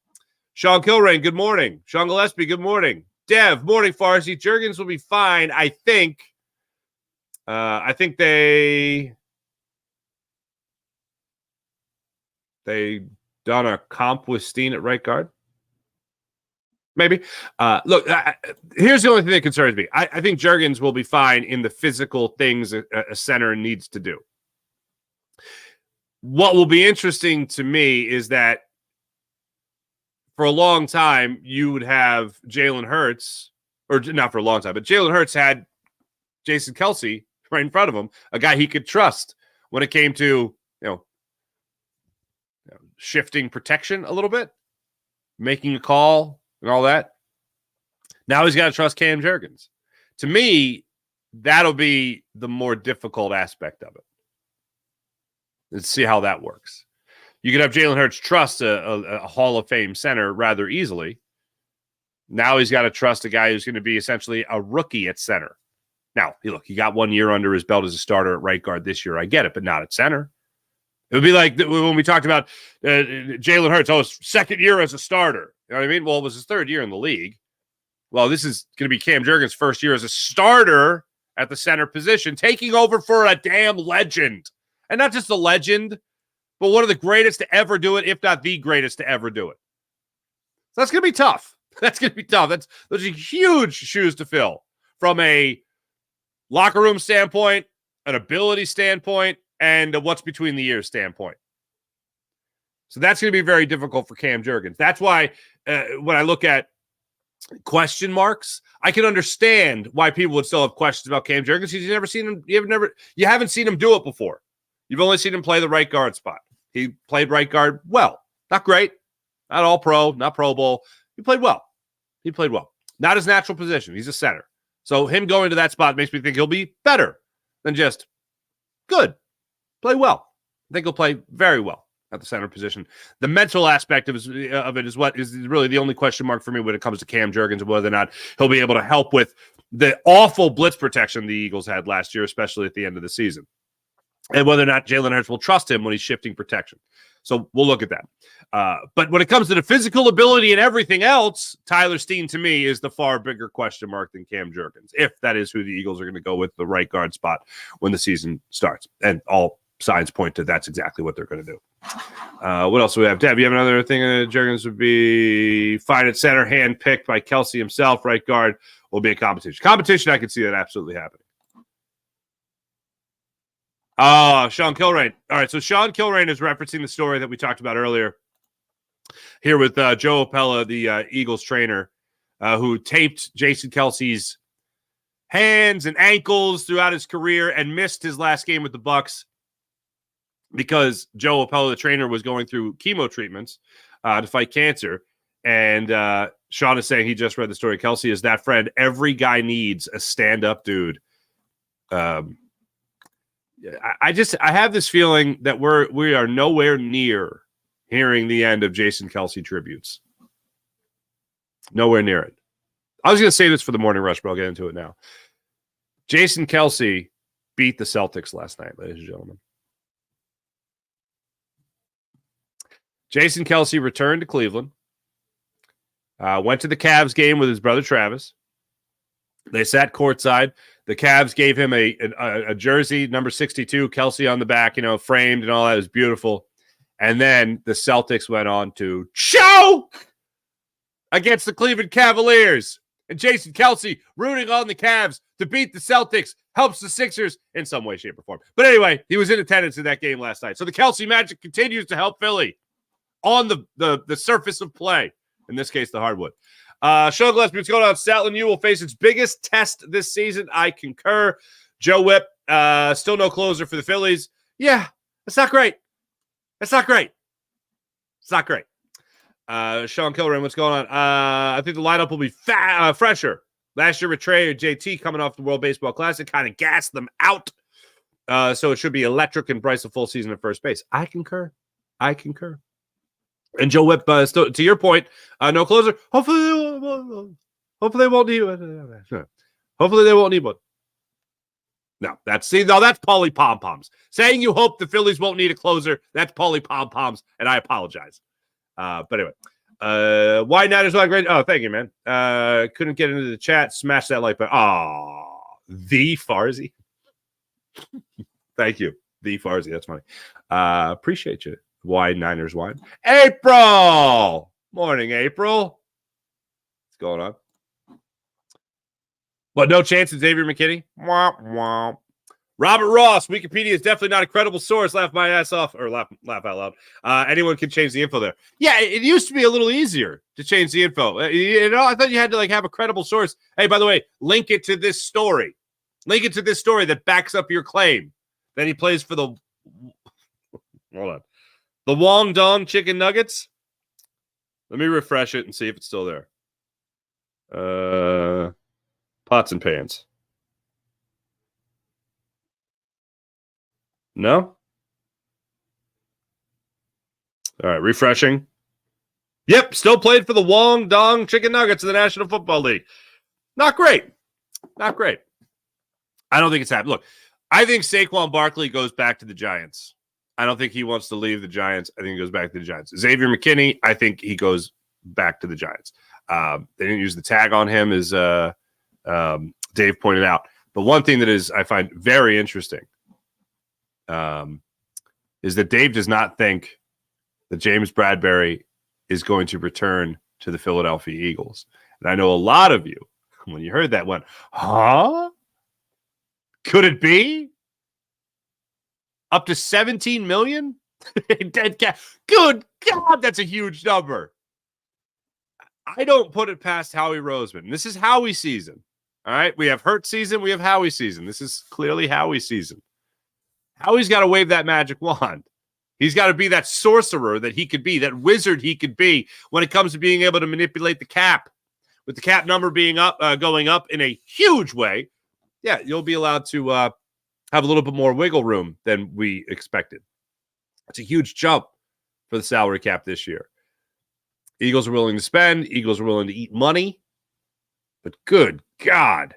Sean Kilrain, good morning. Sean Gillespie, good morning. Dev, morning, Farzy. Juergens will be fine, I think. I think they done a comp with Steen at right guard. Maybe. Look, here's the only thing that concerns me. I think Juergens will be fine in the physical things a center needs to do. What will be interesting to me is that for a long time, you would have Jalen Hurts, or not for a long time, but Jalen Hurts had Jason Kelce right in front of him, a guy he could trust when it came to, shifting protection a little bit, making a call and all that. Now he's got to trust Cam Juergens. To me, that'll be the more difficult aspect of it. Let's see how that works. You could have Jalen Hurts trust a Hall of Fame center rather easily. Now he's got to trust a guy who's going to be essentially a rookie at center. Now, he got 1 year under his belt as a starter at right guard this year. I get it, but not at center. It would be like when we talked about Jalen Hurts, his second year as a starter. You know what I mean? Well, it was his third year in the league. Well, this is going to be Cam Jurgens' first year as a starter at the center position, taking over for a damn legend. And not just a legend, but one of the greatest to ever do it, if not the greatest to ever do it. So that's going to be tough. That's going to be tough. Those are huge shoes to fill from a locker room standpoint, an ability standpoint, and a what's between the ears standpoint. So that's going to be very difficult for Cam Jurgens. That's why when I look at question marks, I can understand why people would still have questions about Cam Jurgens. You've never seen him. You haven't seen him do it before. You've only seen him play the right guard spot. He played right guard well. Not great. Not all pro. Not Pro Bowl. He played well. Not his natural position. He's a center. So him going to that spot makes me think he'll be better than just good. Play well. I think he'll play very well at the center position. The mental aspect of it is what is really the only question mark for me when it comes to Cam Jurgens and whether or not he'll be able to help with the awful blitz protection the Eagles had last year, especially at the end of the season, and whether or not Jalen Hurts will trust him when he's shifting protection. So we'll look at that. But when it comes to the physical ability and everything else, Tyler Steen, to me, is the far bigger question mark than Cam Jurgens, if that is who the Eagles are going to go with the right guard spot when the season starts. And all signs point to that's exactly what they're going to do. What else do we have? Deb, you have another thing? Jurgens would be fine at center, hand-picked by Kelce himself. Right guard will be a competition. Competition, I can see that absolutely happening. Sean Kilrain. All right, so Sean Kilrain is referencing the story that we talked about earlier here with Joe Opella, the Eagles trainer, who taped Jason Kelce's hands and ankles throughout his career and missed his last game with the Bucs because Joe Opella, the trainer, was going through chemo treatments to fight cancer. And Sean is saying he just read the story. Kelce is that friend. Every guy needs a stand-up dude. I have this feeling that we are nowhere near hearing the end of Jason Kelce tributes. Nowhere near it. I was going to say this for the morning rush, but I'll get into it now. Jason Kelce beat the Celtics last night, ladies and gentlemen. Jason Kelce returned to Cleveland, went to the Cavs game with his brother Travis. They sat courtside. The Cavs gave him a jersey, number 62, Kelce on the back, framed and all that. It was beautiful. And then the Celtics went on to choke against the Cleveland Cavaliers. And Jason Kelce rooting on the Cavs to beat the Celtics helps the Sixers in some way, shape, or form. But anyway, he was in attendance in that game last night. So the Kelce magic continues to help Philly on the surface of play. In this case, the hardwood. Sean Gillespie, what's going on? Statland U will face its biggest test this season. I concur. Joe Whipp, still no closer for the Phillies. Yeah, that's not great. It's not great. Sean Kilrain, what's going on? I think the lineup will be fresher. Last year with Trey or JT coming off the World Baseball Classic kind of gassed them out. So it should be electric and Bryce a full season at first base. I concur. And Joe Whipp, still, to your point, no closer. Hopefully they won't need one. Hopefully they won't need one. No, that's Paulie Pom-Poms. Saying you hope the Phillies won't need a closer, that's Paulie Pom-Poms, and I apologize. But anyway, why Niners not great? Oh, thank you, man. Couldn't get into the chat. Smash that like button. Oh, the Farzy. Thank you, the Farzy. That's funny. Appreciate you. Why Niners wine? April! Morning, April. What's going on? But no chance of Xavier McKinney? Wah, wah. Robert Ross, Wikipedia is definitely not a credible source. Laugh my ass off, or laugh out loud. Anyone can change the info there. Yeah, it used to be a little easier to change the info. I thought you had to have a credible source. Hey, by the way, link it to this story. Link it to this story that backs up your claim that he plays for the. Hold on. The Wong Dong Chicken Nuggets. Let me refresh it and see if it's still there. Pots and pans. No? All right, refreshing. Yep, still played for the Wong Dong Chicken Nuggets in the National Football League. Not great. Not great. I don't think it's happening. Look, I think Saquon Barkley goes back to the Giants. I don't think he wants to leave the Giants. I think he goes back to the Giants. Xavier McKinney, I think he goes back to the Giants. They didn't use the tag on him, as Dave pointed out. But one thing that is I find very interesting is that Dave does not think that James Bradberry is going to return to the Philadelphia Eagles. And I know a lot of you, when you heard that, went, huh? Could it be? Up to $17 million? Dead cat. Good God, that's a huge number. I don't put it past Howie Roseman. This is Howie season. All right, we have Hurt season, we have Howie season. This is clearly Howie season. Howie's got to wave that magic wand. He's got to be that sorcerer that he could be, that wizard he could be when it comes to being able to manipulate the cap. With the cap number being up, going up in a huge way, yeah, you'll be allowed to have a little bit more wiggle room than we expected. It's a huge jump for the salary cap this year. Eagles are willing to spend. Eagles are willing to eat money. But good God,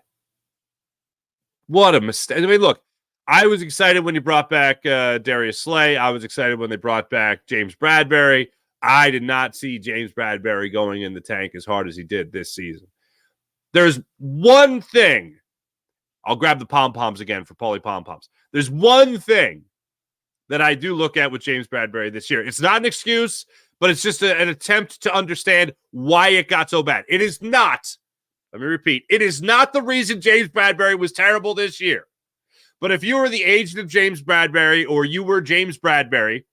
what a mistake. I mean, look, I was excited when you brought back Darius Slay. I was excited when they brought back James Bradberry. I did not see James Bradberry going in the tank as hard as he did this season. There's one thing. I'll grab the pom-poms again for Paulie pom-poms. There's one thing that I do look at with James Bradberry this year. It's not an excuse, but it's just an attempt to understand why it got so bad. It is not, let me repeat, it is not the reason James Bradberry was terrible this year. But if you were the agent of James Bradberry or you were James Bradberry,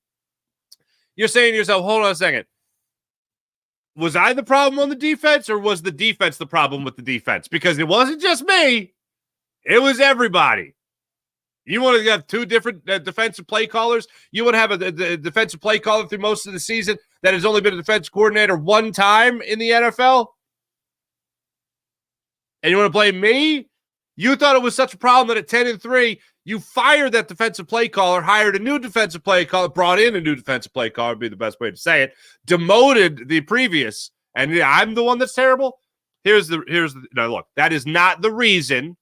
you're saying to yourself, hold on a second. Was I the problem on the defense or was the defense the problem with the defense? Because it wasn't just me. It was everybody. You want to have two different defensive play callers? You want to have a defensive play caller through most of the season that has only been a defense coordinator one time in the NFL? And you want to blame me? You thought it was such a problem that at 10-3, you fired that defensive play caller, hired a new defensive play caller, brought in a new defensive play caller, would be the best way to say it, demoted the previous, and I'm the one that's terrible? Now look, that is not the reason.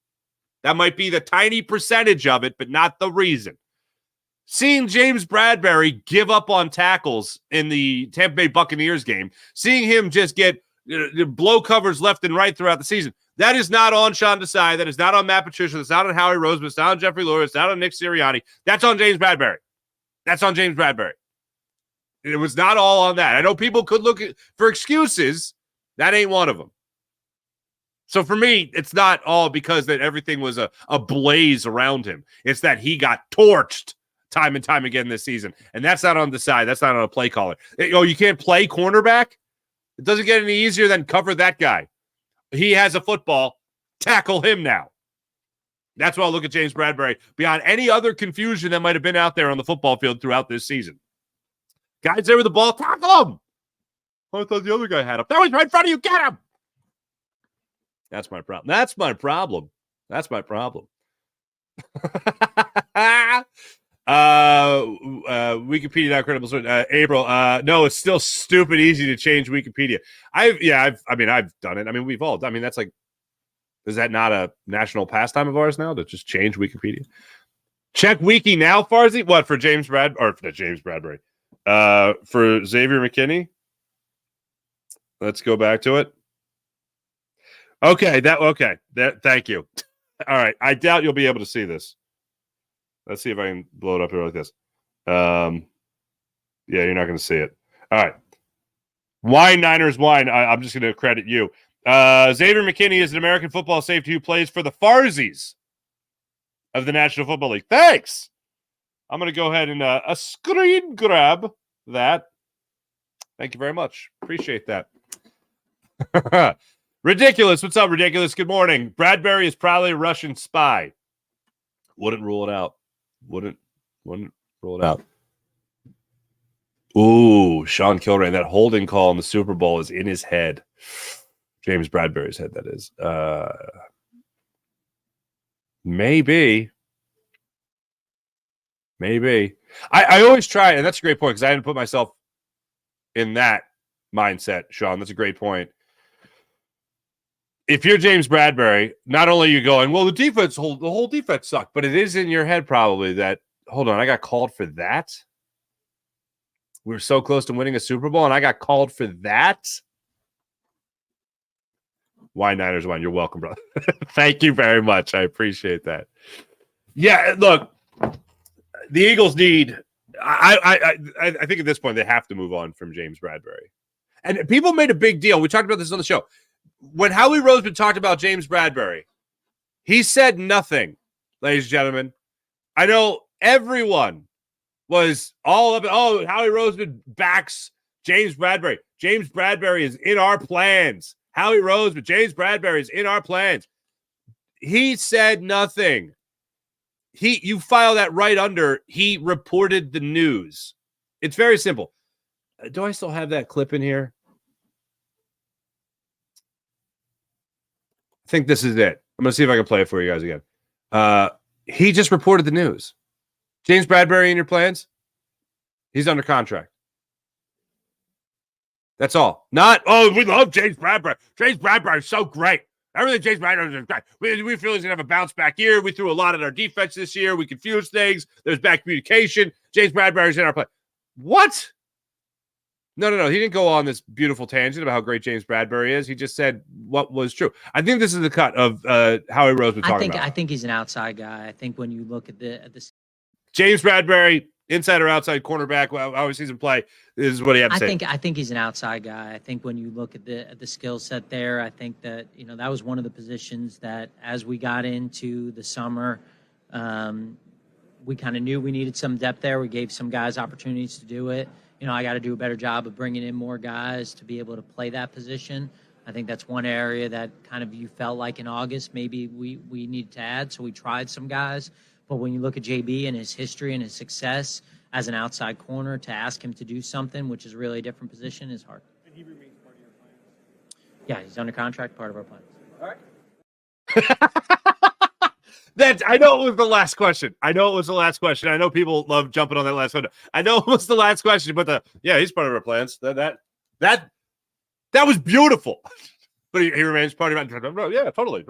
That might be the tiny percentage of it, but not the reason. Seeing James Bradberry give up on tackles in the Tampa Bay Buccaneers game, seeing him just get blow covers left and right throughout the season, that is not on Sean Desai. That is not on Matt Patricia. That's not on Howie Roseman. It's not on Jeffrey Lurie. It's not on Nick Sirianni. That's on James Bradberry. That's on James Bradberry. It was not all on that. I know people could look for excuses. That ain't one of them. So for me, it's not all because that everything was a blaze around him. It's that he got torched time and time again this season. And that's not on the side. That's not on a play caller. You can't play cornerback? It doesn't get any easier than cover that guy. He has a football. Tackle him now. That's why I look at James Bradberry beyond any other confusion that might have been out there on the football field throughout this season. Guys there with the ball, tackle him. I thought the other guy had him. That was right in front of you. Get him. That's my problem. That's my problem. That's my problem. Wikipedia.credible. April. No, it's still stupid easy to change Wikipedia. I've done it. I mean, we've all. I mean, that's like, is that not a national pastime of ours now to just change Wikipedia? Check Wiki now, Farzy. What for James Bradberry? For Xavier McKinney. Let's go back to it. Okay. Thank you. All right. I doubt you'll be able to see this. Let's see if I can blow it up here like this. Yeah, you're not going to see it. All right. Wine Niners wine. I'm just going to credit you. Xavier McKinney is an American football safety who plays for the Farsies of the National Football League. Thanks. I'm going to go ahead and a screen grab that. Thank you very much. Appreciate that. Ridiculous. What's up, Ridiculous? Good morning. Bradberry is probably a Russian spy. Wouldn't rule it out. Wouldn't rule it out. Ooh, Sean Kilrain. That holding call in the Super Bowl is in his head. James Bradberry's head, that is. Maybe. I always try, and that's a great point, because I had to put myself in that mindset, Sean. That's a great point. If you're James Bradberry, not only are you going, well, the whole defense sucked, but it is in your head probably that, hold on, I got called for that. We were so close to winning a Super Bowl, and I got called for that. Why Niners wine? You're welcome, brother. Thank you very much. I appreciate that. Yeah, look, the Eagles need. I think at this point they have to move on from James Bradberry, and people made a big deal. We talked about this on the show when Howie Roseman talked about James Bradberry. He said nothing, ladies and gentlemen. I know everyone was all up. Oh, Howie Roseman backs James Bradberry. James Bradberry is in our plans. Howie Roseman, James Bradberry is in our plans. He said nothing. You file that right under, he reported the news. It's very simple. Do I still have that clip in here? I think this is it. I'm going to see if I can play it for you guys again. He just reported the news. James Bradberry in your plans? He's under contract. That's all. Not, oh, we love James Bradberry. James Bradberry is so great. Everything James Bradberry is great. We feel he's going to have a bounce back year. We threw a lot at our defense this year. We confused things. There's bad communication. James Bradberry's in our play. What? No. He didn't go on this beautiful tangent about how great James Bradberry is. He just said what was true. I think this is the cut of Howie Roseman talking about. I think he's an outside guy. I think when you look at the James Bradberry, inside or outside cornerback, how he sees him play, this is what he had to say. I think he's an outside guy. I think when you look at the skill set there, I think that that was one of the positions that as we got into the summer, we kind of knew we needed some depth there. We gave some guys opportunities to do it. I got to do a better job of bringing in more guys to be able to play that position. I think that's one area that kind of you felt like in August maybe we needed to add. So we tried some guys. But when you look at JB and his history and his success as an outside corner, to ask him to do something, which is really a different position, is hard. And he remains part of your plans? Yeah, he's under contract, part of our plans. All right. I know it was the last question. I know people love jumping on that last one. I know it was the last question, but he's part of our plans. That was beautiful. But he remains part of it. Yeah, totally.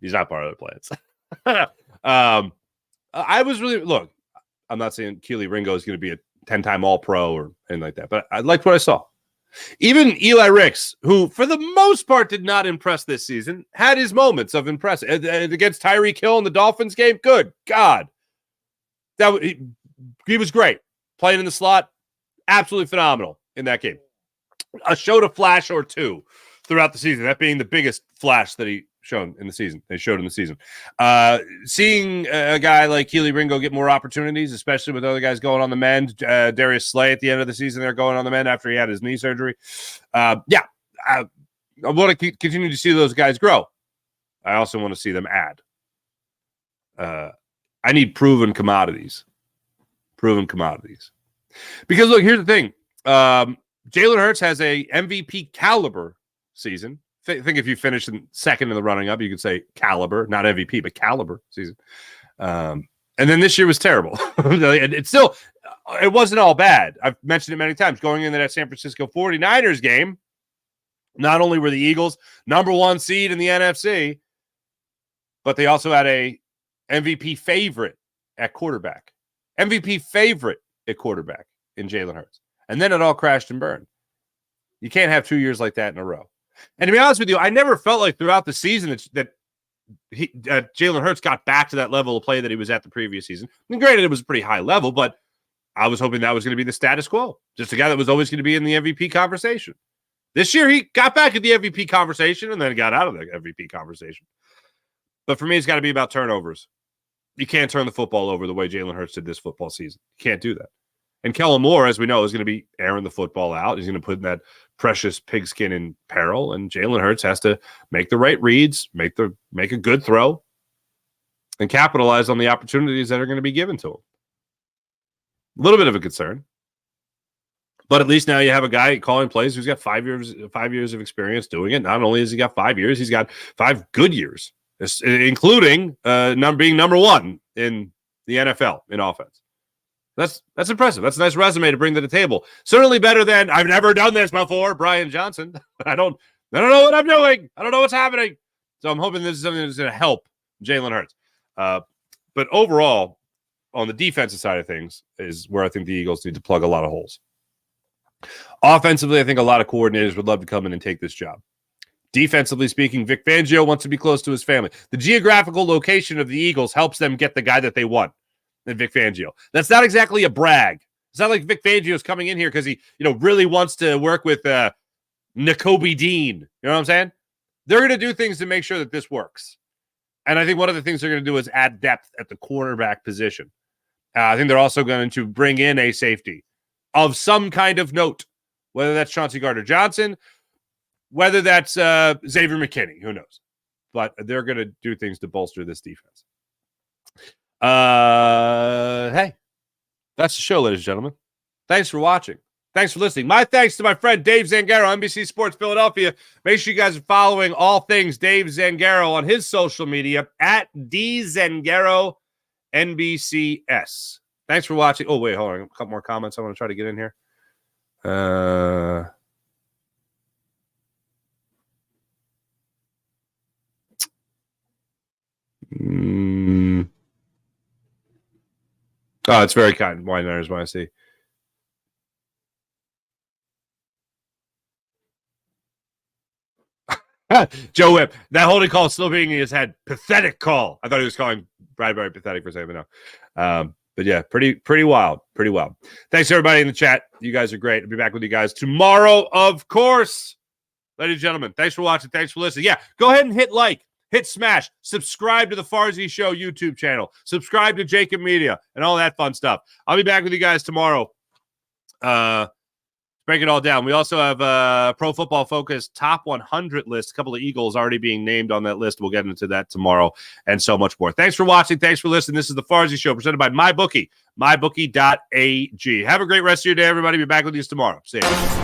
He's not part of the plans. I was really I'm not saying Keely Ringo is going to be a 10-time All-Pro or anything like that, but I liked what I saw. Even Eli Ricks, who for the most part did not impress this season, had his moments of impressive. Against Tyreek Hill in the Dolphins game, good God. He was great. Playing in the slot, absolutely phenomenal in that game. Showed a flash or two throughout the season, that being the biggest flash that he showed in the season. Seeing a guy like Keely Ringo get more opportunities, especially with other guys going on the mend. Darius Slay at the end of the season, they're going on the mend after he had his knee surgery. I want to continue to see those guys grow. I also want to see them add. I need proven commodities. Because look, here's the thing. Jalen Hurts has a MVP caliber season. Think if you finish in second in the running up, you could say caliber, not MVP, but caliber season. And then this year was terrible. It wasn't all bad. I've mentioned it many times. Going into that San Francisco 49ers game, not only were the Eagles number one seed in the NFC, but they also had a MVP favorite at quarterback. MVP favorite at quarterback in Jalen Hurts. And then it all crashed and burned. You can't have 2 years like that in a row. And to be honest with you, I never felt like throughout the season that Jalen Hurts got back to that level of play that he was at the previous season. I mean, granted, it was a pretty high level, but I was hoping that was going to be the status quo. Just a guy that was always going to be in the MVP conversation. This year, he got back in the MVP conversation and then got out of the MVP conversation. But for me, it's got to be about turnovers. You can't turn the football over the way Jalen Hurts did this football season. You can't do that. And Kellen Moore, as we know, is going to be airing the football out. He's going to put that precious pigskin in peril, and Jalen Hurts has to make the right reads, make a good throw, and capitalize on the opportunities that are going to be given to him. A little bit of a concern, but at least now you have a guy calling plays who's got 5 years of experience doing it. Not only has he got 5 years, he's got 5 good years, including being number one in the NFL in offense. That's impressive. That's a nice resume to bring to the table. Certainly better than I've never done this before, Brian Johnson. I don't know what I'm doing. I don't know what's happening. So I'm hoping this is something that's going to help Jalen Hurts. But overall, on the defensive side of things is where I think the Eagles need to plug a lot of holes. Offensively, I think a lot of coordinators would love to come in and take this job. Defensively speaking, Vic Fangio wants to be close to his family. The geographical location of the Eagles helps them get the guy that they want, and Vic Fangio. That's not exactly a brag. It's not like Vic Fangio is coming in here because he, really wants to work with Nakobe Dean. You know what I'm saying? They're going to do things to make sure that this works. And I think one of the things they're going to do is add depth at the cornerback position. I think they're also going to bring in a safety of some kind of note, whether that's Chauncey Gardner-Johnson, whether that's Xavier McKinney, who knows? But they're going to do things to bolster this defense. Hey, that's the show, ladies and gentlemen. Thanks for watching. Thanks for listening. My thanks to my friend Dave Zangaro, NBC Sports Philadelphia. Make sure you guys are following all things Dave Zangaro on his social media at DZangaro NBCS. Thanks for watching. Oh, wait, hold on. A couple more comments I want to try to get in here. Oh, it's very kind. Why Niners want to see. Joe Whip, that holding call still being in his head. Pathetic call. I thought he was calling Bradbury pathetic for a second, but no. But yeah, pretty wild. Pretty wild. Thanks everybody in the chat. You guys are great. I'll be back with you guys tomorrow, of course. Ladies and gentlemen, thanks for watching. Thanks for listening. Yeah, go ahead and hit like, hit smash, subscribe to the Farzy Show YouTube channel, subscribe to Jacob Media, and all that fun stuff. I'll be back with you guys tomorrow. Break it all down. We also have a Pro Football Focus top 100 list. A couple of Eagles already being named on that list. We'll get into that tomorrow and so much more. Thanks for watching. Thanks for listening. This is the Farzy Show presented by MyBookie, mybookie.ag. Have a great rest of your day, everybody. Be back with you tomorrow. See you.